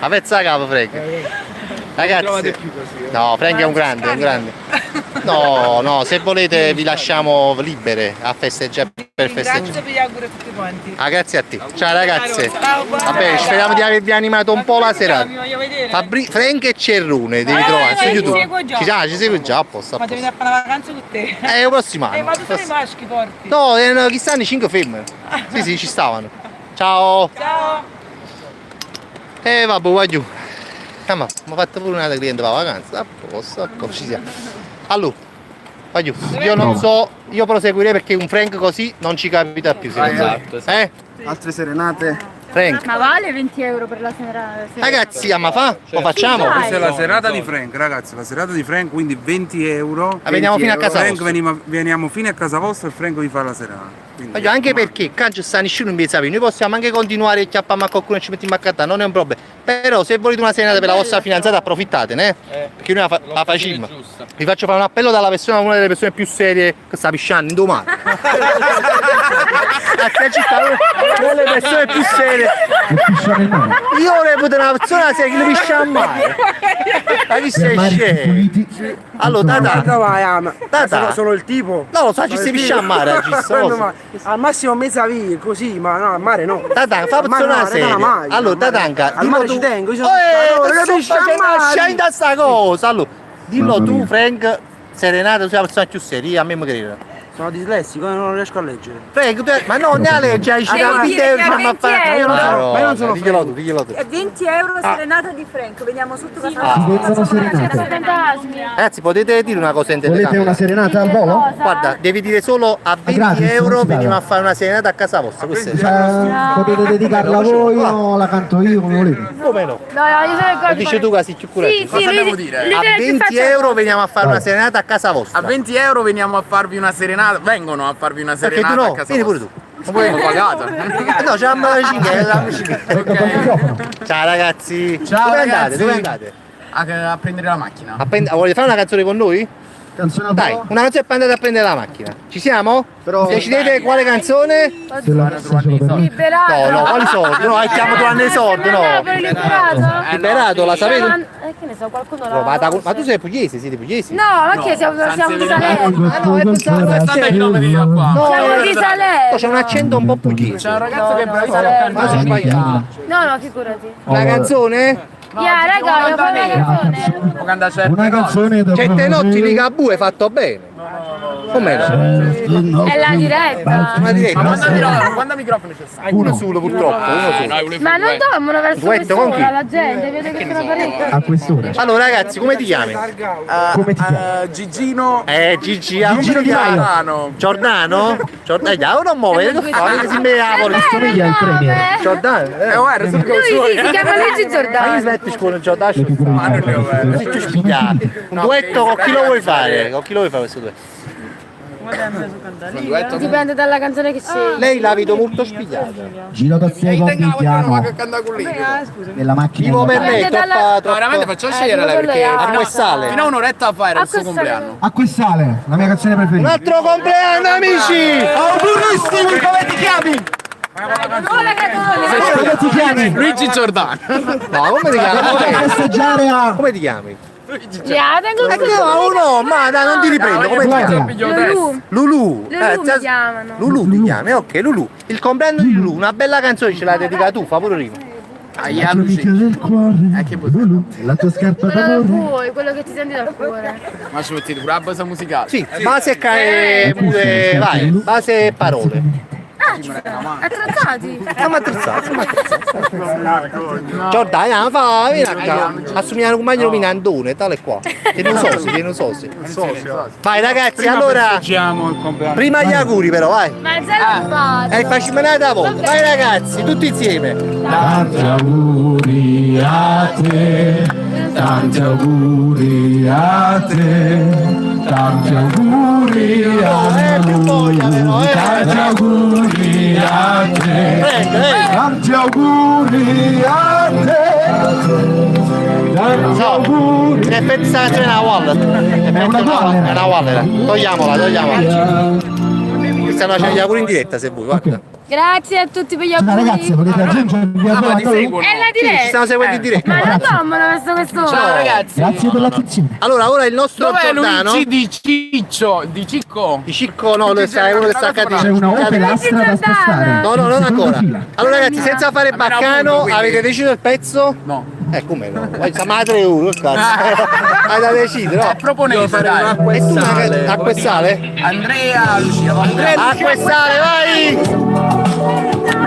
A pezza capo Frank! Ragazzi! No, Frank è un grande, un grande! No, no, se volete vi lasciamo libere a festeggiare per festeggiare. Grazie per gli auguri a tutti quanti. Ah, grazie a te. Ciao ragazze. Ciao, buona Vabbè, serata. speriamo di avervi animato un po' la serata. Mi voglio vedere. Frank e Cerrone devi trovare su ci YouTube. seguo già. Ci segue già a posto. Ma devi andare a fare una vacanza con te. Il prossimo anno. Ma tu sei maschi forti. No, chi stanno 5 femmine. Sì, sì, ci stavano. Ciao. Ciao. Vabbè, vai giù. Ma ho fatto pure una cliente per la vacanza. A posto, ci siamo. Allora, vai giù. Io non so, io proseguirei perché un Frank così non ci capita più. Esatto. Altre serenate? Frank. Ma vale 20 euro per la serata? Ragazzi, ma lo facciamo? Dai. Questa è la serata di Frank, ragazzi, la serata di Frank, quindi 20 euro. Veniamo fino a casa Frank vostra. veniamo fino a casa vostra e Frank vi fa la serata. Voglio, anche perché qua ci sta nessuno in piazza, noi possiamo anche continuare a chiappare a qualcuno e ci mettiamo a cantare, non è un problema. Però se volete una serenata per la vostra fidanzata approfittatene, perché noi la facciamo. Vi faccio fare un appello dalla persona, una delle persone più serie che sta pisciando in domani. A te ci sta una delle persone più serie. Io reputo una persona seria che non piscia a mare. Ma chi sei scemo? Allora, Tata. Sono il tipo. No, lo so, ci si piscia a mare, al massimo mezza via, così, ma no, al mare no. Tatanka, fa persona seria. Allora, Tatanka, al mare ci tengo, io sono scendi da sta cosa. Allora, dillo tu, Frank, serenata, tu sei la persona più seria, a me mi crede. Sono dislessico, non riesco a leggere. Frank, ma no, ne ha legge, hai citato 20 euro, ma fare. Io non so. Ma io non sono diglielo tu. 20 euro serenata di Frank, veniamo sotto casa. Vengono serenate. Fantasmi. Ragazzi, potete dire una cosa in Volete telecamera? una serenata al volo? Guarda, devi dire solo a 20 gratis, euro non si veniamo a paga. fare una serenata a casa vostra. Questo è. Potete dedicarla voi o la canto io come volete? Come no? No, io sono il Lo dici tu che sei più curato. Sì, Cosa devo lui dire? deve A che 20 faccia- euro veniamo a fare una serenata a casa vostra. A 20 euro veniamo a farvi una serenata. Vengono a farvi una Perché serenata tu no, a casa vieni pure vostra. tu. Abbiamo pagato. No, c'è la cicchetta. Ecco col microfono. Ciao ragazzi. Ciao, Dove ragazzi. andate? Dove andate? A prendere la macchina. Volete fare una canzone con noi? Canzone al Dai, volo? una canzone per andare a prendere la macchina. Ci siamo? Però- Decidete quale canzone? Se la se ce lo permette. Liberato. No, quali soldi? No, chiamo tu anni soldi, no. Liberato. Liberato, la sapete? Che ne so, qualcuno No, la... ma tu sei pugliese, siete pugliesi? No, ma che siamo di Salerno? Guardate il nome di qua. No, Siamo di Salerno. c'è un accento un po' pugliese. C'è un ragazzo che è bravissimo a Ma sono cantare. sbagliato. No, figurati. Una canzone? Ya, raga, voglio fare una canzone. Può cantare certe Una cose. canzone da Certe notti di Ligabue fatto bene. Com'è? È la diretta. Una diretta. Quanti microfoni c'è stato? Uno solo purtroppo, uno solo. Ma non dormono verso Duetto con chi? quest'ora la gente, vede che sono parecchio. a quest'ora. Allora ragazzi, come ti chiami? Come ti chiami? Gigino Gigi Gigino Di Maio. Giordano. Giordano? Giordano, non muove, che fai? Che si Napoli. Somiglia al premier. Giordano? Guarda, sono Lui sì, si chiama Luigi Ma io Giordano. smetti con Giordano. Le figure di Napoli. Non ti spiegate. Un duetto con chi lo vuoi fare? Con chi lo vuoi fare questo duetto? Dipende dalla canzone che scegli. Lei la vedo molto spigliata. Giro da secondi piano nella macchina. Vivo per lei, dalla- troppo. No, veramente faccio scegliere lei perché A che sale? fino a un'oretta fa era il suo questa- compleanno. Acqua e sale, la mia canzone Un preferita. altro compleanno amici! Augurissimi, come ti chiami? Come ti chiami? Luigi Giordano. No, come ti chiami? Vado a festeggiare a... Come ti chiami? Ya, tengo No, ma dai, non ti riprendo, come ti chiami? Lulu. Lulu. Lulu mi chiamano. Lulu ti chiami, ok, Lulu. Il compleanno di Lulu, una bella canzone ce la dedica tu, fa pure rima. Agli Amica amici. del cuore, che Lulu, la tua scarpa Quello da d'amore. voi, quello che ti senti dal cuore. Ma ci mettete pure la base musicale. Sì, base e pure, vai, base e parole. Attrezzati. Siamo attrezzati, Giordano, fa, vieni qua. Assumiamo un compagno nominandone, tale qua. Tieni un socio. Vai ragazzi, allora, prima gli auguri però, vai. Ma è zello E facciamo una da volta. Vai ragazzi, tutti insieme. Tanti auguri a te, tanti auguri a te, tanti auguri a lui, tanti auguri a te, tanti auguri a te, tanti auguri. In effetti sta canzone è una wallet. È una wallet. Togliamola. Stanno facendo gli auguri in diretta se vuoi, guarda. Grazie a tutti per gli Ma auguri. ragazzi, volete aggiungervi a Ma ti voi? seguono. È la Sì, ci diretta. stiamo seguendo in diretta. Ma non dormono verso quest'ora. Ciao ragazzi. Grazie per l'attenzione. Allora, ora il nostro Dov'è Giordano. Luigi di Ciccio? Di Cicco? Di Cicco, no, lui è uno che sta C'è cadendo. una Opel Astra da spostare. No, non Seconda ancora. fila. Allora ragazzi, senza fare baccano, quindi. avete deciso il pezzo? No. Come no? Siamo a 3 euro, che cazzo. Hai da decidere, no? Proponete, dai. E tu acqua e sale? Andrea, Lucia. Acqua e sale, vai!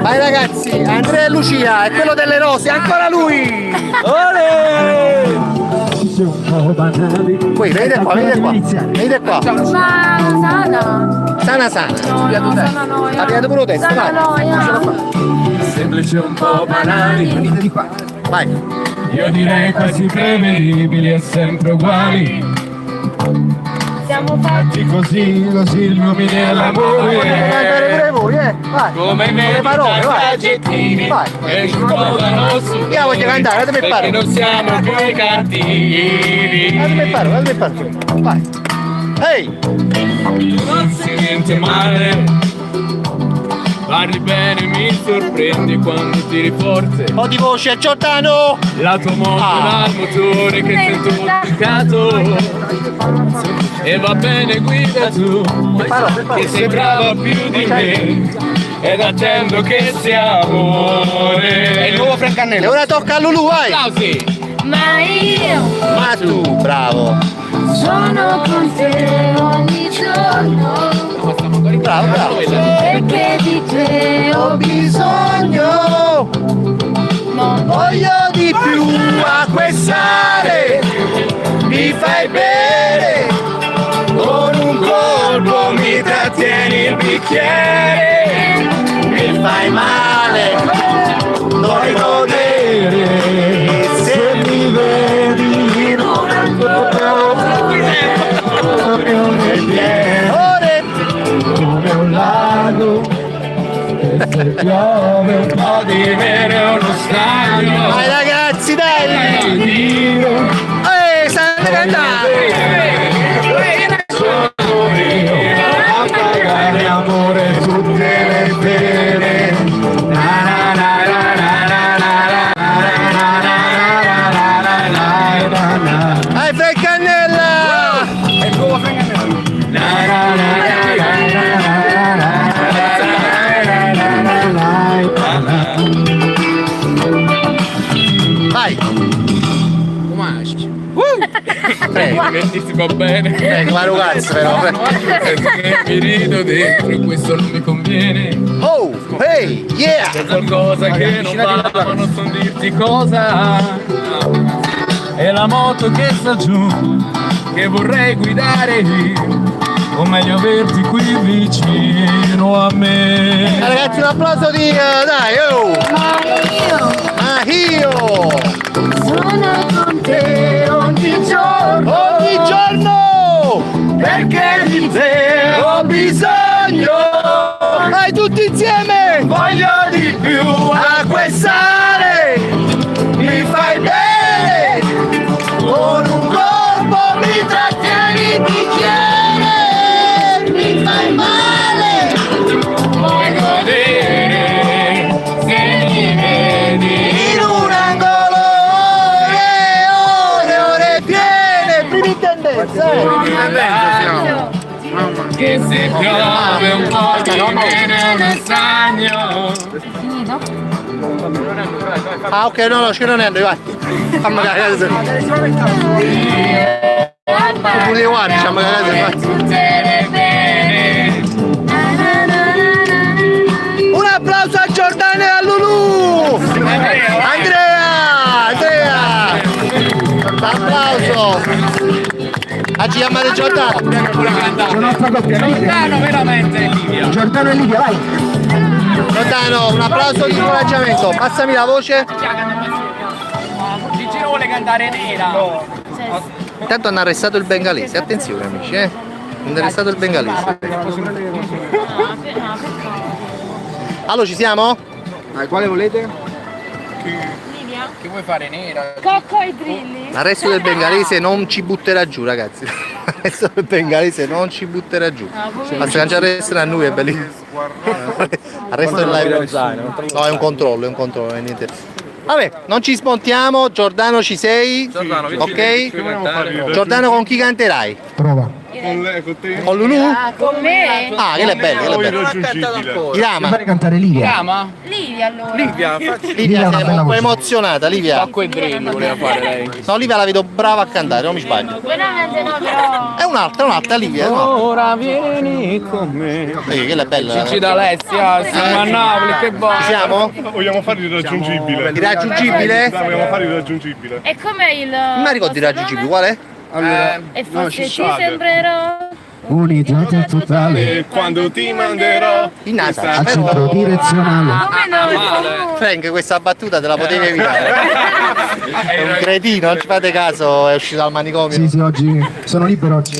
Vai ragazzi, Andrea e Lucia, è quello delle rose, ancora lui! Qui, venite qua, venite qua. Ma sana. Sana. No, sana noia. Abbiate pure testa, Sana vai. noia. Semplice un po' banali. Vai. Io direi quasi prevedibili e sempre uguali. Siamo fatti così, così illumini l'amore. Cantare pure voi, vai. Come le parole, vai. aggettini Vai. e scordano su. Io voglio cantare, fatemi Perché fare. non siamo più cattivi. Fatemi fare. Vai. Ehi! Non si niente male. Parli bene, mi sorprendi quando tiri forte. Un po' di voce, Giordano! La tua moto al motore che sento toccato. E va bene, guida tu, che sei brava più di me. Ed attendo che sia amore. È il nuovo Francannelli. E ora tocca a Lulu, vai! Applausi! Ma io Ma tu, bravo! sono con te ogni giorno. Bravo! Perché di te ho Bisogno! Non voglio di più acquistare! Mi fai bene! Con un colpo mi trattieni il bicchiere! Mi fai male! Non godere! Se mi vedi in un ore Come un lago, e se piove un po' di neve o uno stagno. Vai ragazzi, dai! Dio, Stanno cantando! sono io a pagare amore tutte le pene. Na na na na na na na na na na na na. Vai Francannella! È il nuovo Francannelli. Vai! Che si va bene. Ma ragazzi però! Perché mi rido dentro e questo non mi conviene. Oh! Hey! Yeah! C'è qualcosa che non va, ma non so dirti cosa. È la moto che sta giù, che vorrei guidare io. O meglio averti qui vicino a me. Ragazzi un applauso di... dai! Oh! Ma io Ah, io! sono con te ogni giorno. Ogni giorno! Perché di te ho bisogno! Vai tutti insieme! Voglio di più acquistare! Mi fai bene! Con un colpo mi trattieni il bicchiere! Mi fai male! Vuoi godere se mi vedi? In un angolo ore piene! Prima in tendenza! Che se piove un po' di neve uno stagno. Ah ok, no, ci non ando, vai! Fammi cagare! Pure guardi, facciamo cagare, vai! Tutte le pene. Un applauso a Giordano e a Lulu! Andrea! Applauso! Oggi chiamate Giordano! Giordano veramente Livia. Giordano e Livia, vai! Giordano, un applauso di incoraggiamento! Passami la voce! Gigi vuole cantare nera. Intanto hanno arrestato il bengalese, attenzione amici, hanno arrestato il bengalese. Allora ci siamo? Quale volete? Che vuoi fare nera? Cocco e drilli. L'arresto del bengalese non ci butterà giù ragazzi. L'arresto del bengalese non ci butterà giù. Basta che ci arrestano a noi è bellissimo. Arresto del live. No, è un controllo, è niente. Vabbè, non ci smontiamo, Giordano ci sei? Giordano, Ok? Giordano con chi canterai? Prova. Con Lulu? Con me? Ah, che è bello, che è bello. Irama. Fare cantare Livia. Chiama? Livia allora. Livia, facci. Livia, una sei bella un po' voce. emozionata, Livia. Acqua e drill voleva fare lei. No, Livia la vedo brava a cantare, non mi sbaglio. Veramente no, però. È un'altra Livia, è un'altra. Ora vieni con me. Che è bella. Gigi d'Alessia, siamo a Napoli, che Ci bello. siamo? Vogliamo fare l'irraggiungibile. Irraggiungibile? Vogliamo fare l'irraggiungibile. E com'è il... Non mi ricordo irraggiungibile, qual è? Allora, E forse ci sembrerò un'idiota totale, Quando ti manderò In NASA. al centro direzionale. Frank, questa battuta te la potevi evitare. È un cretino, non ci fate caso, è uscito dal manicomio. Sì, sì, oggi sono libero oggi.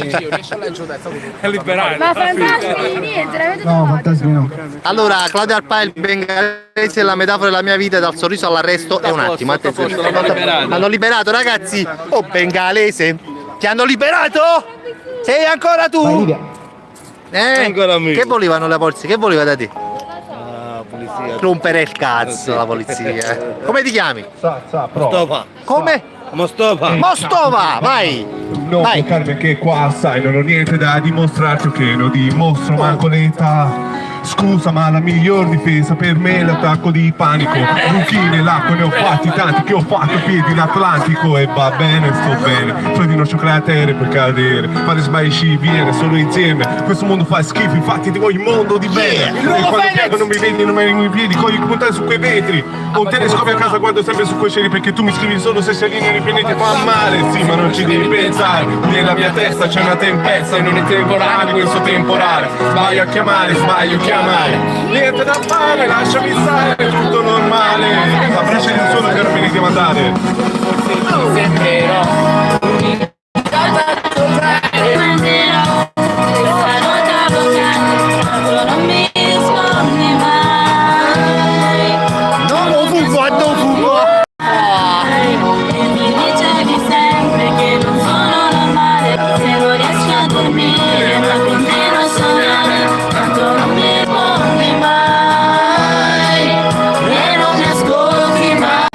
è liberale. Ma fantasmi niente, l'avete No, fantasmi no. Allora, Claudio Arpa, il bengalese è la metafora della mia vita, dal sorriso all'arresto è un attimo, attenzione. Hanno liberato, ragazzi. Oh, bengalese, ti hanno liberato? Sei ancora Vai, tu? Livia. Ancora me. Che volevano le polizia? Che voleva da te? Rompere il cazzo la polizia. Come ti chiami? Mostofa. Come? Mostofa. Mostova, vai! No, Vai. perché qua sai, non ho niente da dimostrarti, che lo dimostro manco l'età. Scusa, ma la miglior difesa per me è l'attacco di panico. Buchi nell'acqua ne ho fatti tanti, che ho fatto piedi in Atlantico. E va bene, sto bene. Fai di noce cratere per cadere. Fare sbagli ci viene solo insieme. Questo mondo fa schifo, infatti ti voglio il mondo di bene. E quando piango non mi vedi, non mi vengono i piedi, cogli puntare su quei vetri. Ho un telescopio a casa, guardo sempre su quei cieli, perché tu mi scrivi solo se sei linee ripianeti fa male. Sì, ma non ci devi pensare. Nella mia testa c'è una tempesta e non è temporale questo temporale. Sbaglio a chiamare, sbaglio a chiamare. Niente da fare, lasciami stare, è tutto normale. Abbraccia il solo che non mi devi mandare. Non lo fumo, non fumo! Mi dicevi sempre che non sono normale, se non riesci a dormire ma continuo a sognare, tanto non mi rispondi mai e non mi ascolti mai.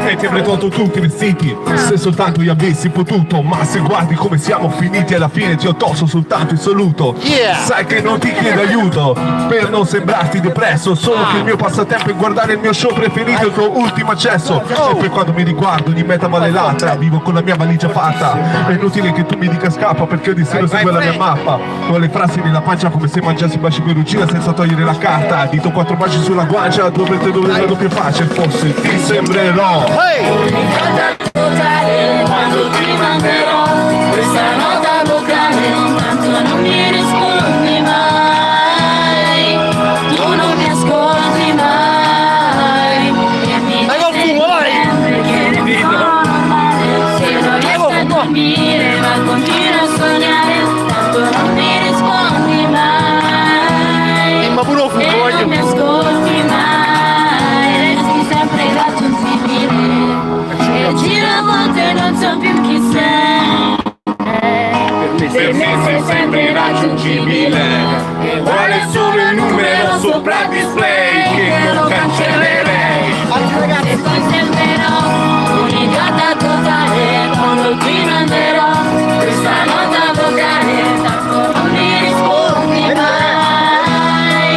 E ti avrei tolto tutti i vestiti se soltanto io avessi potuto. Ma se guardi come siamo finiti, alla fine ti ho tolto soltanto il saluto. Yeah. Sai che non ti chiedo aiuto per non sembrarti depresso, solo che il mio passatempo è guardare il mio show preferito, il tuo ultimo accesso. E poi quando mi riguardo di meta vale l'altra, vivo con la mia valigia fatta. È inutile che tu mi dica scappa, perché ogni sera segue la mia mappa. Con le frasi nella pancia come se mangiassi baci perucina senza togliere la carta. Dito 4 baci sulla guancia, dovete dove la doppia faccia, forse ti sembrerò. Quando ti manderò questa nota vocale, tanto non mi rispondi mai, tu non mi ascolti mai e mi dici sempre che non sono normale, se non riesco a dormire ma continuo a sognare, tanto non mi rispondi mai Ma pure lo fumo, e voglio. non mi ascolti mai, resti sempre irraggiungibile e giro a volte non so più chi sei. Per me sei sempre irraggiungibile e vuole solo il numero sopra il display che non cancellerei. E poi sembrerò un idiota totale quando ti manderò questa nota vocale, tanto non mi rispondi mai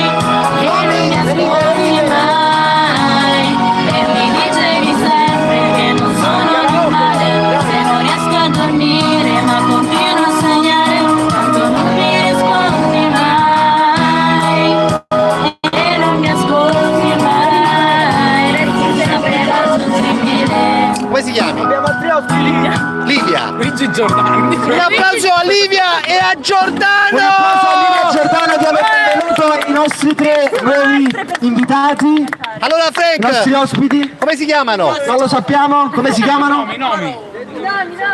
e non mi ascolti mai e mi dicevi sempre che non sono normale, se non riesco a dormire ma continuo a sognare, tanto non mi rispondi mai e non mi ascolti mai, resti sempre raggiungibile. Come si chiami? Abbiamo altri ospiti. Livia. Luigi Giordani. Un applauso a Livia e a Giordano! Giordano di aver benvenuto i nostri 3 nuovi invitati, Allora i nostri Frank, ospiti. come si chiamano? Non lo sappiamo, come si chiamano?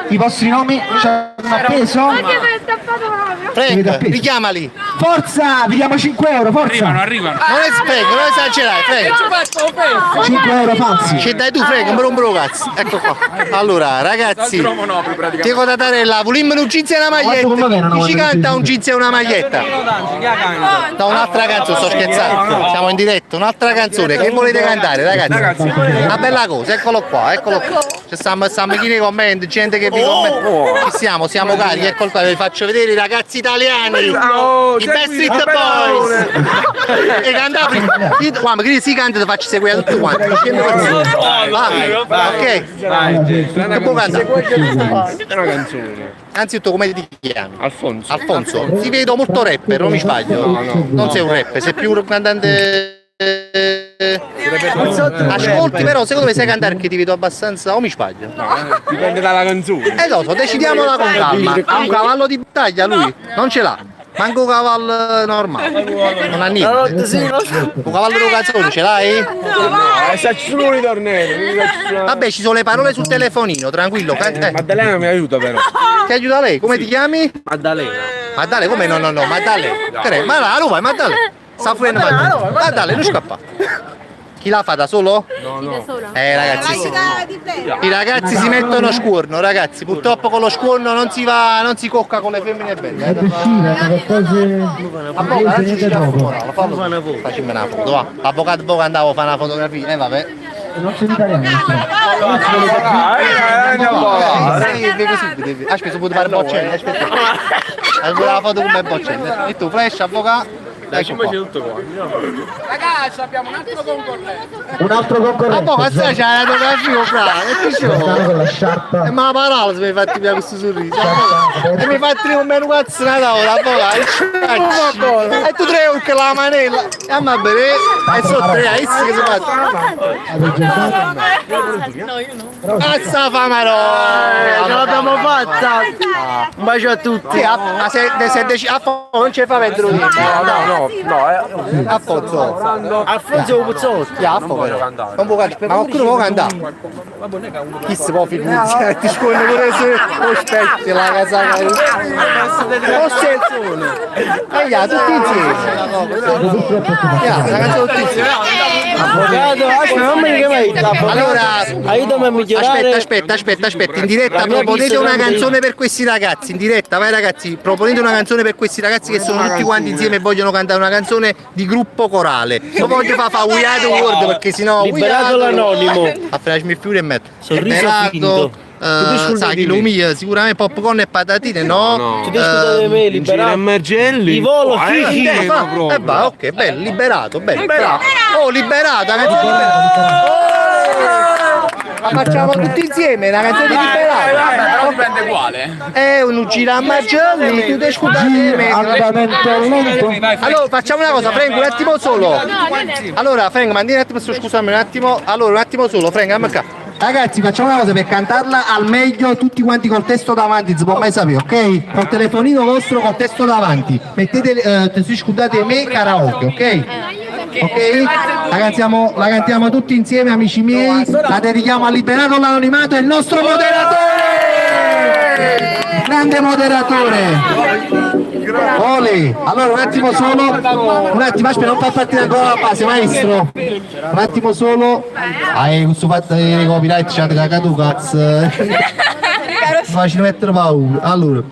I vostri nomi ci hanno appeso? Anche se è stappato proprio. Frank, richiamali. Forza, vi diamo 5 euro, forza! Non è Frank, non esagerare, Frank. 5 euro falsi. Ci dai tu Frank, non me rompo lo cazzo. Ecco qua. Allora, ragazzi, Diego Tatarella, volimmo un jeans e una Quanto conviene, maglietta. no, Chi ci quando canta dici? un jeans e una maglietta? No, un'altra canzone, sto scherzando. Siamo in diretta, un'altra canzone. Che volete cantare, ragazzi? Una bella cosa, eccolo qua, eccolo qua. Ci stanno chi nei commenti, gente che vi commenta. Ci siamo carichi, eccolo qua, vi faccio vedere i ragazzi italiani. I Best Street Boys. E cantate. Guarda, che si canta ti faccio seguire tutti quanti. Ok. Che può cantare? È una canzone. Anzitutto come ti chiami? Alfonso. Alfonso. Ti vedo molto rapper, non mi sbaglio. Non sei un rapper, sei più un cantante Ascolti, però secondo me sai cantare che ti vedo abbastanza, o mi sbaglio? Dipende dalla canzone. Lo so, decidiamola con calma. Ha un cavallo di battaglia lui? Non ce l'ha. Manco un cavallo normale. Non ha niente. Un cavallo di canzone ce l'hai? Solo i tornei. Vabbè, ci sono le parole sul telefonino, tranquillo. Maddalena mi aiuta però. Ti aiuta lei? Come ti chiami? Maddalena. Maddalena, come no, Maddalena. Ma là, vai, Maddalena. Sta fuori Maddalena. Maddalena, non scappa. Chi la fa da solo? No. Ragazzi, i ragazzi si mettono scuorno, ragazzi. Purtroppo con lo scuorno non si cocca con le femmine belle. Avvocato, facciamo una foto, va. Avvocato andavo a fare una fotografia, vabbè. Non c'è italiano. Aspetta, puoi fare boccelle, aspetta. Allora la foto con me boccelle. E tu, flash, avvocato. Ragazzi, abbiamo un altro concorrente. Un altro concorrente. Ma poi c'è la fotografia, bravo, e ti Con la sciarpa. ma la parola se mi fatti via questo sorriso. E mi fatti un meno cazzo una tavola, e tu tre con la manella. E ma bene, e sono tre che si fanno. Cazzo fa Marola! Ce l'abbiamo fatta! Un bacio a tutti! Non ce fa vedere un No, Alfonso Puzzotti! non può cantare, ma qualcuno può cantare? Chi si può filmare? Ti scorre pure se lo specchio la casaca lo scherzone tutti insieme la canzone tutti insieme. Avvocato, non mi chiamai! Allora Aiutami a migliorare! aspetta in diretta proponete una canzone per questi ragazzi, in diretta, vai ragazzi, proponete una canzone per questi ragazzi che sono tutti quanti insieme e vogliono cantare una canzone di gruppo corale. Non voglio fare We Are The World perché sennò Liberato l'anonimo! a Flash Fury e metto Sorriso finto. sai chi lo umia sicuramente popcorn e patatine, no? Ci devi scusare di me, liberato! Margelli. Di volo, va, ok, bello, liberato, bello. Oh, liberato, la canzone la facciamo tutti insieme, la canzone di liberato. Dipende quale. È un gira a Margelli, tu devi scusare di me. Allora, facciamo una cosa, Frank, un attimo solo. Allora, Frank, mandi un attimo, scusami un attimo. Allora, un attimo solo, Frank, dammi qua. Ragazzi, facciamo una cosa, per cantarla al meglio tutti quanti col testo davanti, non si può mai sapere, ok? Col telefonino vostro col testo davanti. Mettete, scusate me, karaoke, ok? Ok? La cantiamo tutti insieme, amici miei, la dedichiamo a Liberato l'anonimato e il nostro moderatore! Grande moderatore! Ole, allora un attimo solo, aspetta, non fa partire ancora la base, maestro. Un attimo solo. Questo fatto di copyright c'ha cagato cazzo. Facile mettere paura. Allora.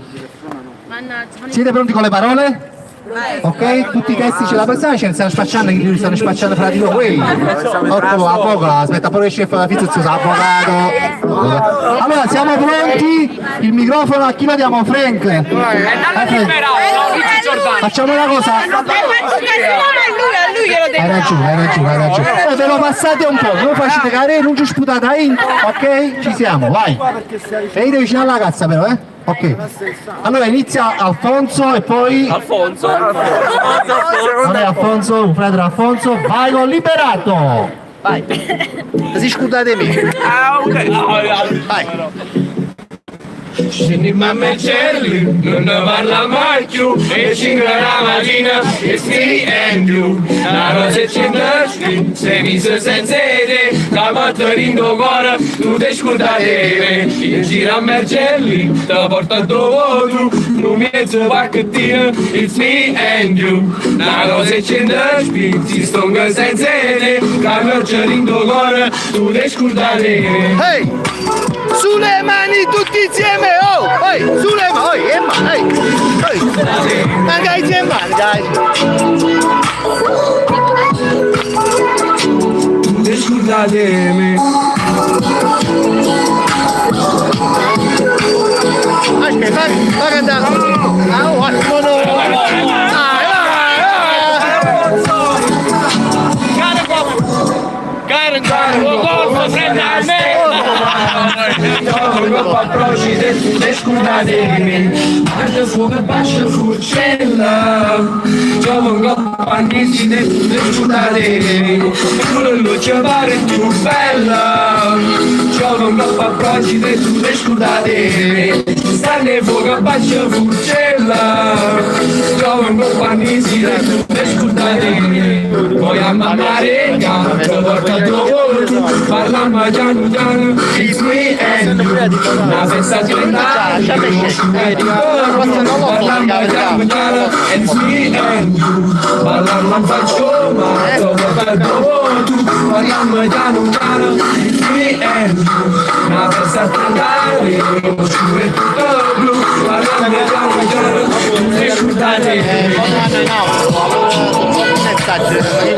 Siete pronti con le parole? Ok, tutti i testi ce la passano, ce ne stanno spacciando, che li stanno spacciando fra di loro. Avvocato, aspetta poi che la pizza, avvocato. Allora, siamo pronti? Il microfono a chi lo diamo? Frank. Facciamo una cosa. Hai ragione. Ve lo passate un po', voi facete care, non ci sputate in, ok? Ci siamo, vai. Venite vicino alla cazza però, Ok. Allora inizia Alfonso e poi... Alfonso. Non è Alfonso, un fratello Alfonso, vai con Liberato! Vai! Si scusate me! Ah, ok! Vai! Scendi mamma e Charlie, non ne parla mai più. E 5 la mattina, it's me and you. La rosa e c'entrasti, sei visto senza te. La porta in tuo cuore, tu ti scordate. In giro a Margelli, ti porta dove tu. Non mi mezzo pacchettino, it's me and you. La rosa e c'entrasti, si stonga senza te. La porta in tuo cuore, tu ti scordate. Ehi! Sulle mani tutti insieme, oh! Ehi! Sulle mani, ehi! Manca insieme, dai! Scusatemi. Aspetta, vai cantare! giocare con golf, prendi a me. Gioco approcci del scusatemi, mangio fuoco e bacio furcella. Gioco panchisi del scusatemi, quello ci pare più bella. Gioco approcci del scusatemi, stanno fuoco e bacio furcella. Gioco panchisi del scusatemi, poi a mamare canto, porta dopo, parliamo piano piano. It's me and you. Una festa splendida. It's me and you. Ballare non faccio mai. Dopo tu. Parliamo piano piano. It's me and you. Una festa splendida. Oscuro e tutto blu. Parliamo piano piano. Ascoltate.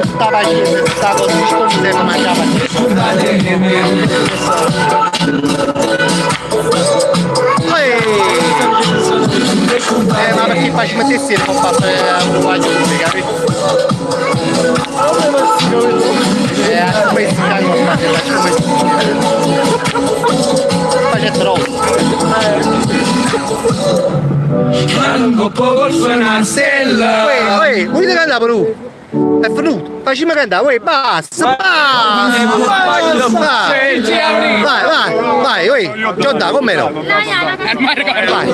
Stava così come non mangiava. Ma perché facciamo testi non fa un guaglio capito? Questi hanno faccio troppo. Manco poco suona stella. Vuoi cantare Perù? È venuto, facciamo cantare, basta, vai, Giorda, come no? Vai.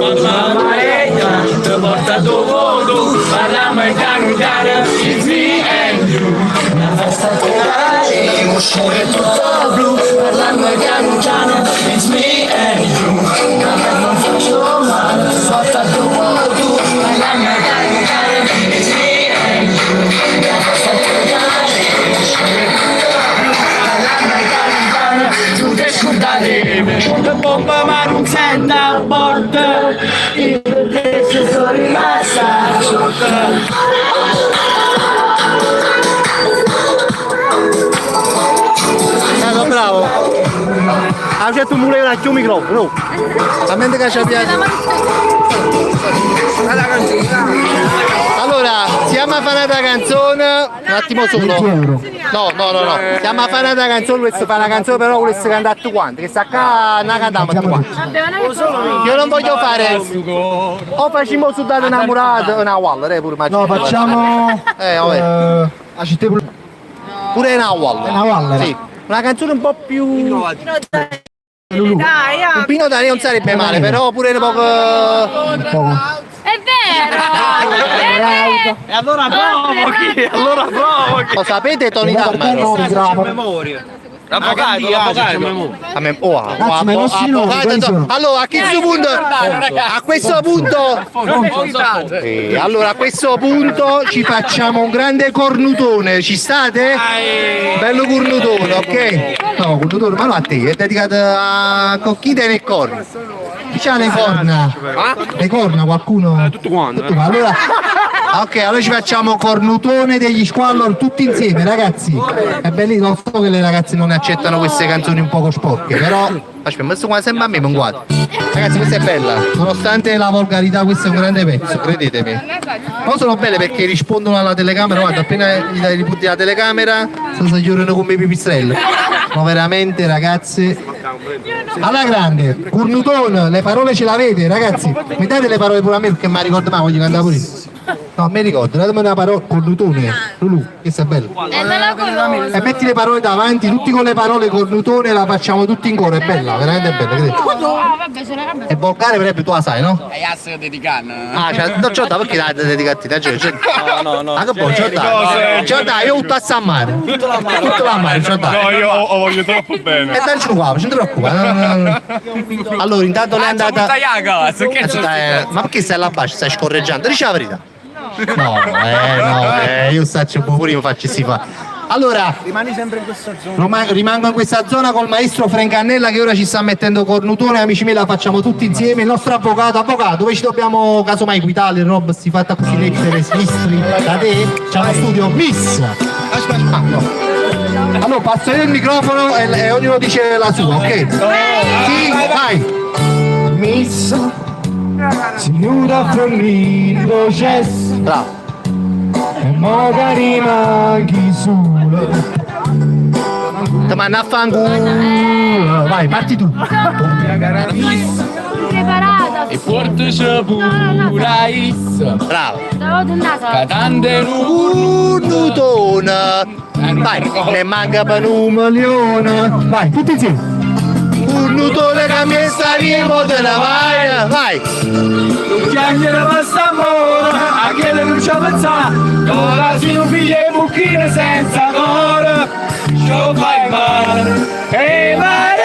Ti porta dopo, parliamo e piano piano, it's me and you. Una festa totale, uscire tutto blu, parliamo e piano piano, it's me and you. Non faccio male, porta dopo tu, parliamo e piano piano, it's me and you. Una festa totale, uscire tutto blu, parliamo e piano piano, tu ti scordate, la bomba ma non sente a bordo, io te sono rimasta sotto. Bravo! Ha fatto un muro anche un microfono, a mente che c'è Allora, siamo a fare una canzone, un attimo solo. No, siamo a fare una canzone, questo fa una canzone però volesse cantare tutti quanti, che sta qua non cantiamo tutti quanti. Io non voglio fare, o facciamo sudare innamorata, una wall, pure ma. No, facciamo a città pure una wall. Una wall. Sì. Una canzone un po' più. Dai, un Pino Dani non sarebbe male, però pure un poco. È vero! E allora provochi! Lo sapete Tony Dammaro? L'avvocato. Allora a questo punto ci facciamo un grande cornutone, ci state? Bello cornutone, ok? No, cornutone, ma no a te, è dedicato a cocchite nel corno. Chi c'ha le corna? Le corna qualcuno? Tutto quanto. Allora, ok, allora ci facciamo cornutone degli Squallor tutti insieme, ragazzi. È bellissimo, lo so che le ragazze non accettano queste canzoni un poco sporche, però aspetta, questo qua sembra a me, non guarda. Ragazzi, questa è bella, nonostante la volgarità, questo è un grande pezzo, credetemi. Non sono belle perché rispondono alla telecamera, guarda, appena gli butti la telecamera, si chiudono come i pipistrelli. Ma veramente, ragazze, alla grande, cornutone, le parole ce l'avete, ragazzi. Mi date le parole pure a me perché mi ricordo, ma voglio cantare pure io. No, mi ricordo, datemi una parola, cornutone, Lulu, questa è bella. E metti le parole davanti, tutti con le parole cornutone, la facciamo tutti in coro, è bella, veramente bella, credete? E volgare per esempio tu la sai, no? E a dedicare. Ah, cioè, non c'ho da perché la dedicati da gente. No. Ah, che buono, c'ho da, io tutto a San Mare. Tutto la mare, c'ho da. No, io voglio troppo bene. E tanto qua, non ti preoccupare. Allora, intanto lei è andata. Ma perché stai alla base, stai scorreggiando? Dici la verità. No, io faccio pure io faccio si fa. Allora, Rimani sempre in questa zona. rimango in questa zona col maestro Francannella che ora ci sta mettendo cornutone, amici miei, la facciamo tutti insieme. Il nostro avvocato, dove ci dobbiamo casomai guidare, roba si fatta così lettere sinistri da te? C'è uno studio, miss! Aspetta, no. Allora passo io il microfono e ognuno dice la sua, ok? Sì, vai! Miss, signora Forlino Cess, Bravo! e magari manchi sola. Ti manda a fanculo. Vai, parti tu. Preparata. E portaci pure a Issa. Bravo. Stavo tornata. Catande Nutona. Vai, ne manca per un milione. Vai, tutti insieme. Un nutone che mi sta rimo della vaina. Vai. chiacchiera per st'amore, a che non ci pensa, ora si non figlia e mucchine senza amore, ci fai male, e male,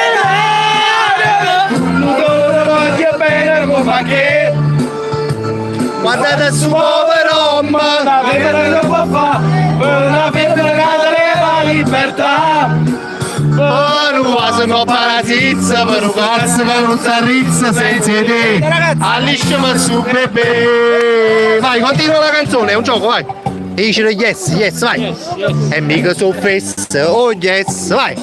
non te lo voglio bene come che, Guardate su povero uomo. una femmina che può fare, una femmina che la libertà. Per un vaso no parazizza, per un cazzo che non s'arrizza senza te. Allisciamo su bebè. Vai, continua la canzone, è un gioco, vai. E dice yes, yes, vai. E mica so fesse, oh yes, vai.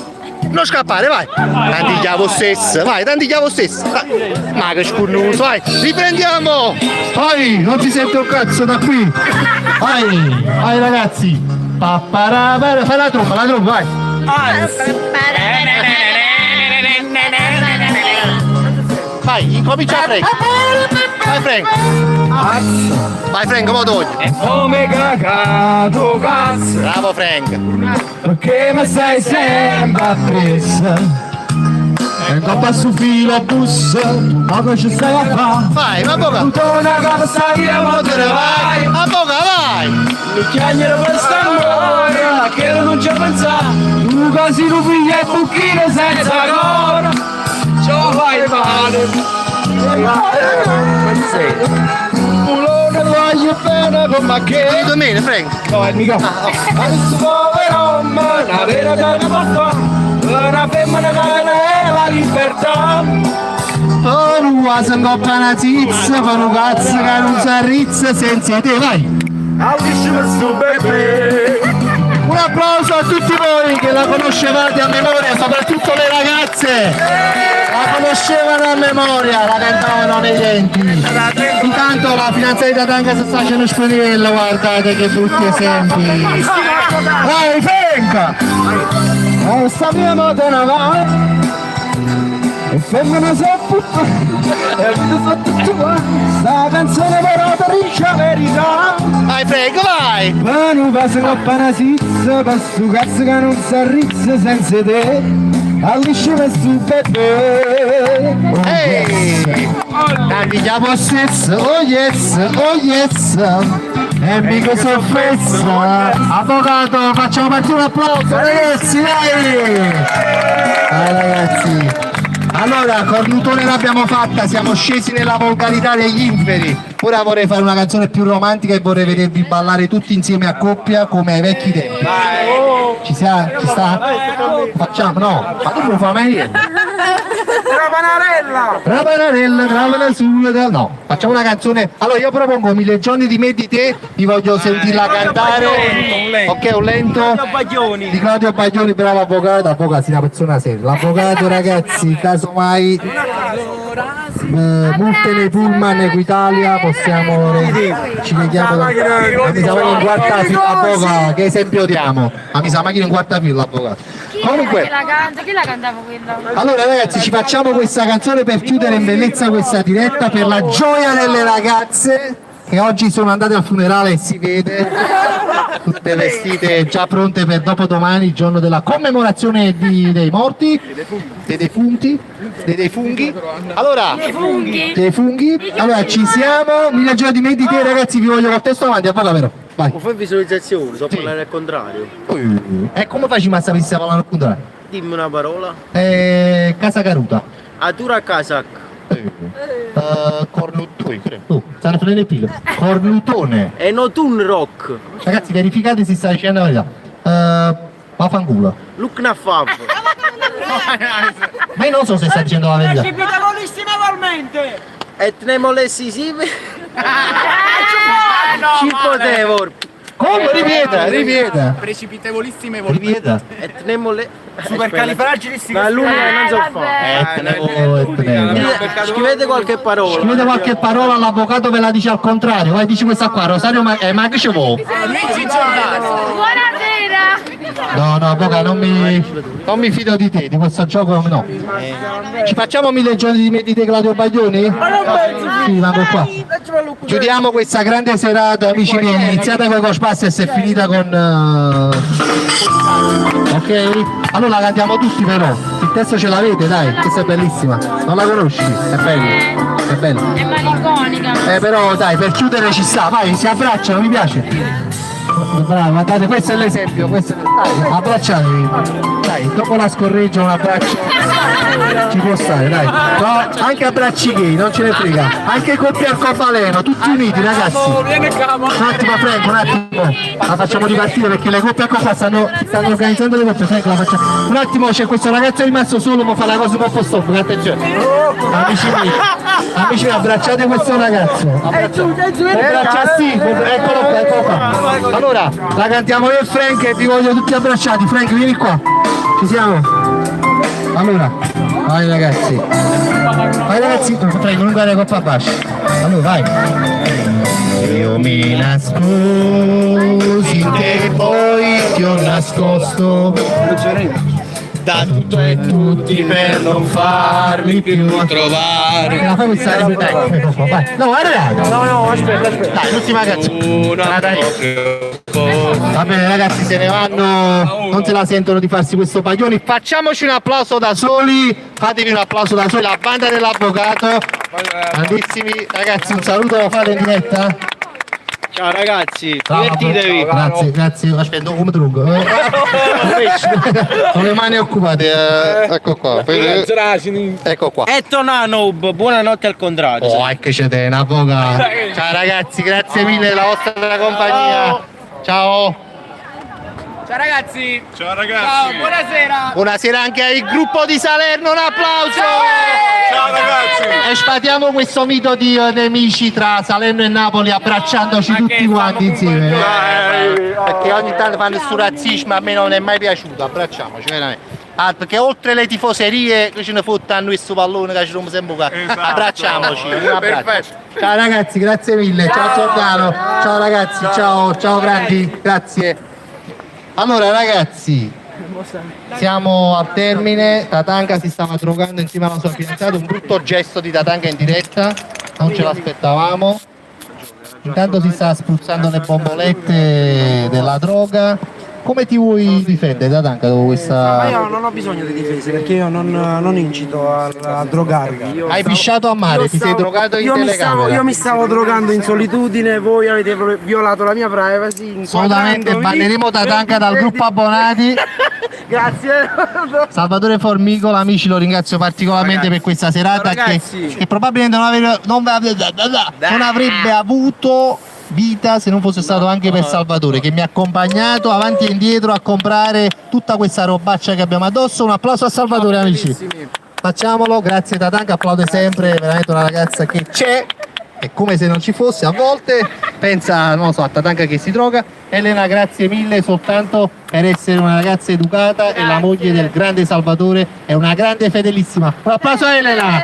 Non scappare, vai. Tanti chiavo stesso, vai, tanti chiavo stesso. Vai. Ma che scornuto, vai. Riprendiamo. Vai, non si sente un cazzo da qui. Vai, vai ragazzi. Papparà, fai la tromba, vai. Vai, incomincia Frank. Vai Frank. Vai Frank, come voglio. Come cagato cazzo, Bravo Frank. perché mi stai sempre appresso. E dopo su filo bus, ma che ci stai a fare? Vai, ma boca. Tu una cosa stai a motere vai. Ma boca, vai. Mi chiacchiera per st'amore, che non ci pensa. Tu così non figli e bucchine senza cora. Ci fai male. Pulone voglio bene come che. Due mene, Frank. No, è il microfono. Adesso povero uomo, una vera donna porta, una femmina che è la libertà. Per un vaso in coppa una zizza, per un cazzo che non s'arrizza senza te, vai. Un applauso a tutti voi che la conoscevate a memoria, soprattutto le ragazze. La conoscevano a memoria, la cantavano nei denti. Intanto la fidanzata Tanga si sta facendo spinello, guardate che brutti esempi. Vai Frank! Sappiamo da una va e femmina sopra e vita sotto tua sta canzone però per la verità. Vai Frank, vai! Ma non passa coppa una sizza per sto cazzo che non s'arrizza senza te alliscime su bebè. Ehi! Tanti chiamo stesso, oh yes, oh yes! E mica sofferenza! Avvocato, facciamo partire un applauso, ragazzi, dai! Dai ragazzi! Allora, Cornutone l'abbiamo fatta, siamo scesi nella volgarità degli inferi. Ora vorrei fare una canzone più romantica e vorrei vedervi ballare tutti insieme a coppia come ai vecchi tempi. Ci sta? Ci sta? Facciamo, no? Ma tu lo fai meglio? Trapanarella, trapana sulla, no, facciamo una canzone. Allora io propongo 1000 giorni di me e di te, vi voglio sentirla cantare. Ok, un lento di Claudio Baglioni, bravo avvocato, avvocato si è una persona seria. L'avvocato ragazzi, casomai multe nei pullman Equitalia, possiamo ci vediamo ma mi sa in quarta fila avvocato, che esempio diamo? Ma mi sa macchina in quarta fila avvocato. Comunque Chi la cantava quella? allora ragazzi ci facciamo questa canzone per chiudere in bellezza questa diretta, per la gioia delle ragazze che oggi sono andate al funerale e si vede tutte vestite già pronte per dopodomani, il giorno della commemorazione dei morti, dei defunti, dei funghi. Allora, dei funghi. Allora ci siamo, 1000 giorni di me di te ragazzi, vi voglio col testo avanti, avvocato vero? Vai. Fai visualizzazione, so parlare al contrario. E come facciamo a sapere se stiamo parlando al contrario? Dimmi una parola. Casa Caruta. Atura Kazak. Cornutone, stanno prendendo il pilo. Cornutone. E Notun Rock. Ragazzi verificate se sta dicendo la verità. Vaffanculo. Look na fav. Ma io non so se sta dicendo la verità. E te ne molessi sì? Ci potevo. Come? Ripeta. Precipitevolissime Ripeta. Supercalifragilistica. Ma l'unica che non so fare. Scrivete qualche parola. Scrivete qualche parola, l'avvocato ve la dice al contrario. Vai, dici questa qua, Rosario, ma che ci vuoi? Buonasera! No, avvocato, non mi fido di te, di questo gioco no. Ci facciamo 1000 giorni di Claudio Baglioni? Sì, vado qua. Chiudiamo questa grande serata, amici miei, iniziata con Ghostbusters e finita con... Ok? Allora la cantiamo tutti però. Il testo ce l'avete, dai, questa è bellissima. Non la conosci? È bella. È bella. È malinconica. Però dai, per chiudere ci sta, vai, si abbracciano, mi piace. Bravo, guardate, questo è l'esempio, dai, abbracciatevi. Dai, dopo la scorreggia un abbraccio ci può stare, dai. No, anche abbracci gay, non ce ne frega. Anche coppia arcobaleno, tutti uniti, ragazzi. Un attimo, Frank, un attimo. La facciamo ripartire perché le coppie stanno organizzando le coppie, Frank, la facciamo. Un attimo, c'è questo ragazzo rimasto solo, ma fa la cosa un po' stop, attenzione. Amici miei, abbracciate questo ragazzo. Abbracciati, eccolo qua. Allora, la cantiamo io e Frank e vi voglio tutti abbracciati. Frank, vieni qua. Ci siamo? Allora, vai ragazzi. Vai ragazzi, Frank, non guardare coppa bascia. Allora, vai. Io mi nascosi in te, poi ti ho nascosto da tutto e tutti per non farmi più trovare. La fai questa dai. No, guarda. No, aspetta. Dai, l'ultima canzone. Va bene ragazzi, se ne vanno, non se la sentono di farsi questo paglioni. Facciamoci un applauso da soli, fatevi un applauso da soli, la banda dell'avvocato. Grandissimi ragazzi, un saluto lo fate in diretta? Ciao ragazzi, divertitevi. Grazie. Aspetta, come trucco. Con le mani occupate, ecco qua. Ecco qua. E Tonanob, buonanotte al contrario. Oh, che c'è te, una poca. Ciao ragazzi, grazie mille della vostra compagnia. Ciao. Ciao ragazzi. Ciao ragazzi. Ciao, buonasera. Buonasera anche al gruppo di Salerno, un applauso. Ciao ragazzi. E sfatiamo questo mito di nemici tra Salerno e Napoli abbracciandoci tutti quanti insieme. Perché ogni tanto fanno questo razzismo, a me non è mai piaciuto, abbracciamoci veramente. Perché oltre le tifoserie che ce ne fottano questo pallone che ci rompe sempre qua. Abbracciamoci, un abbraccio. Ciao ragazzi, grazie mille, ciao Giordano, ciao ragazzi, ciao grandi, grazie. Allora ragazzi, siamo al termine, Tatanka si stava drogando insieme alla sua fidanzata, un brutto gesto di Tatanka in diretta, non ce l'aspettavamo. Intanto si sta spruzzando le bombolette della droga. Come ti vuoi difendere Tatanka dopo questa... Ma io non ho bisogno di difese perché io non incito a drogarmi. Hai pisciato a mare, ti sei drogato in telecamera. Io mi stavo drogando in solitudine, voi avete violato la mia privacy. Assolutamente, banneremo Tatanka dal gruppo abbonati. Grazie. Salvatore Formicola, amici, lo ringrazio particolarmente per questa serata che probabilmente non avrebbe avuto vita se non fosse stato anche per Salvatore, che mi ha accompagnato avanti e indietro a comprare tutta questa robaccia che abbiamo addosso. Un applauso a Salvatore, amici. Facciamolo, grazie Tatanka, applaude sempre, veramente una ragazza che c'è, è come se non ci fosse a volte, pensa, non lo so, a Tatanka che si droga. Elena, grazie mille soltanto per essere una ragazza educata e la moglie del grande Salvatore, è una grande fedelissima. Un applauso a Elena!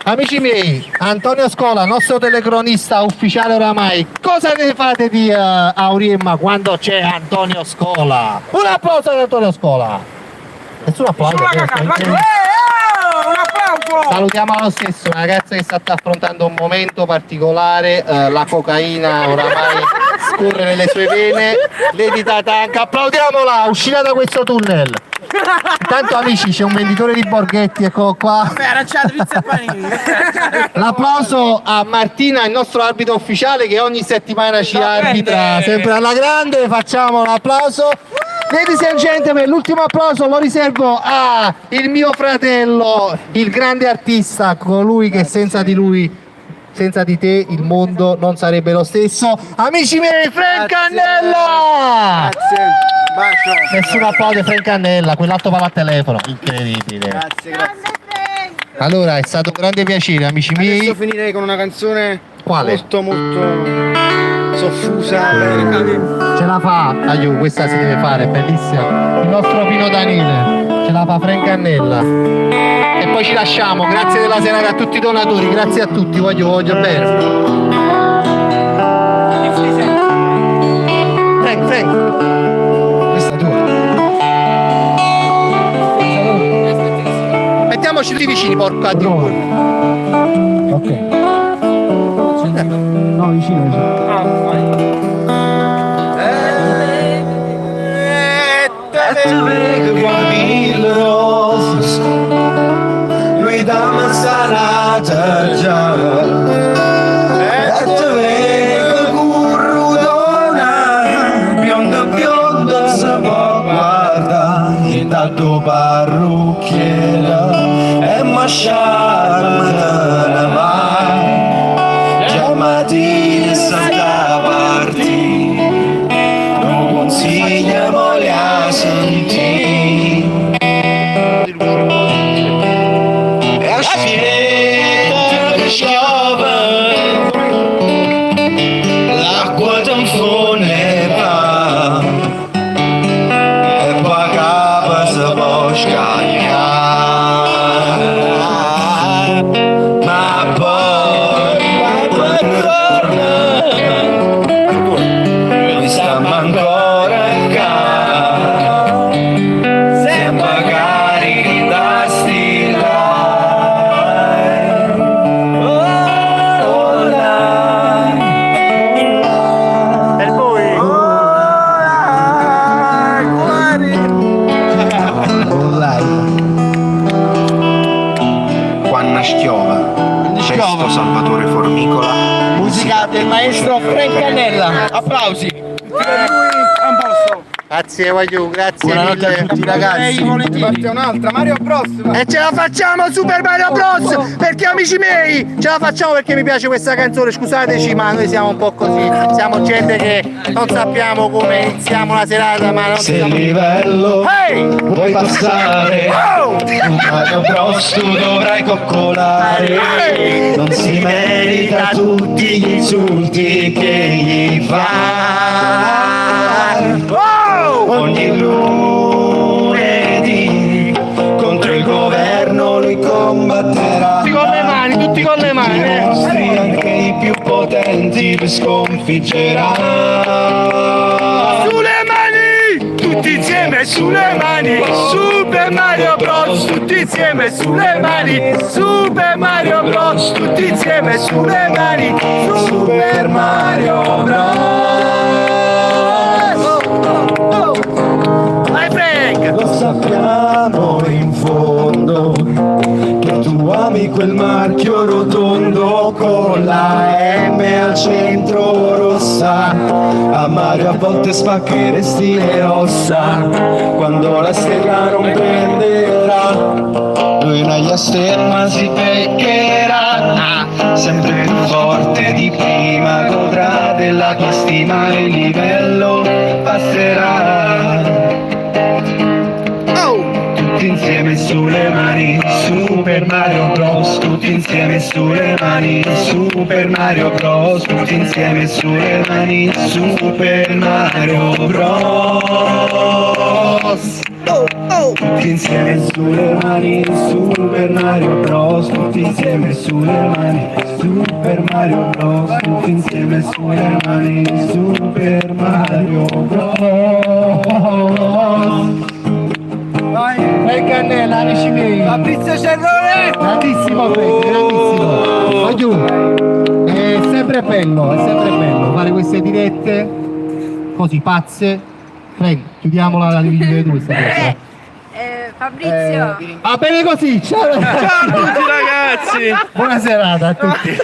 Amici miei, Antonio Scola, nostro telecronista ufficiale oramai, cosa ne fate di Auriemma quando c'è Antonio Scola? Un applauso ad Antonio Scola! Nessun applauso. Un applauso! Salutiamo lo stesso, una ragazza che sta affrontando un momento particolare, la cocaina oramai scorre nelle sue vene, Lady Tatanka, applaudiamola, uscirà da questo tunnel. Intanto amici c'è un venditore di Borghetti, eccolo qua. L'applauso a Martina, il nostro arbitro ufficiale che ogni settimana ci arbitra sempre alla grande, facciamo un applauso. Ladies and gentlemen, l'ultimo applauso lo riservo a il mio fratello, il grande artista, colui che senza di lui, senza di te il mondo non sarebbe lo stesso. Amici miei, Frank Cannella! Grazie, bacio. Nessun applauso Frank Cannella, quell'altro va al telefono, incredibile. Grazie. Allora, è stato un grande piacere, amici miei. Adesso finirei con una canzone Quale? molto soffusa. Ce la fa, aiuto, questa si deve fare, bellissima. Il nostro Pino Danile, ce la fa Frank Cannella. E poi ci lasciamo, grazie della serata a tutti i donatori, grazie a tutti, voglio bene. Frank. Questa è tua. Mettiamoci tutti vicini, porca Dio. Ok. No, vicino. Te vego qua mille rose, lui da manzanata già. E te vego currudona, bionda si può guardare, intanto parrucchiera e masciarma vai. Già mattina sta partì, non consigliamo le sentì. E a sfietta che sciove, l'acqua tanfone va, e poi capa si può scagliare, ma poi quando torna, noi stiamo ancora in casa, sembra carichi da stilare. Oh, là. Per voi. Quando schiova, testo Salvatore Formicola, Musica del maestro Frank Cannella. Applausi. Grazie, voglio, grazie Buonanotte mille. a tutti ragazzi. Parte un'altra, Mario Bros. E ce la facciamo Super Mario Bros! Perché amici miei, ce la facciamo perché mi piace questa canzone, scusateci ma noi siamo un po' così, siamo gente che non sappiamo come iniziamo la serata ma non se il siamo... livello Ehi! vuoi passare, Oh! Mario Bros tu dovrai coccolare, non si merita tutti gli insulti che gli fai. Oh! Ogni lunedì contro il governo lui combatterà. Tutti con le mani, tutti con le mani. I nostri, anche i più potenti, li sconfiggerà. Sulle mani! Tutti insieme sulle mani! Super Mario Bros! Tutti insieme sulle mani! Super Mario Bros! Tutti insieme sulle mani! Super Mario Bros! Vai Frank! Lo sappiamo in fondo che tu ami quel marchio rotondo con la M al centro rossa. A Mario a volte spaccheresti le ossa quando la stella non prenderà. Lui non gli stemma si beccherà, sempre più forte di prima, godrà della tua stima e il livello passerà. Tutti insieme sulle mani, Super Mario Bros. Tutti insieme sulle mani, Super Mario Bros. Tutti insieme sulle mani, Super Mario Bros. Tutti insieme sulle mani, Super Mario Bros. Tutti insieme sulle mani, Super Mario Bros. Tutti insieme sulle mani, Super Mario Bros. Frank Cannella, amici miei! Fabrizio Cerrone. Grandissimo Frank, grandissimo! Voglio, è sempre bello fare queste dirette così pazze. Frank, chiudiamola la dividere due questa cosa. Fabrizio. Va bene così, ciao! Ciao a tutti ragazzi. Buona serata a tutti!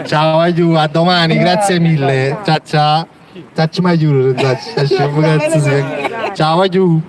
Ciao Aiu, a domani, grazie mille! Ciao ciao! Ciao Aiu, ciao Aiu!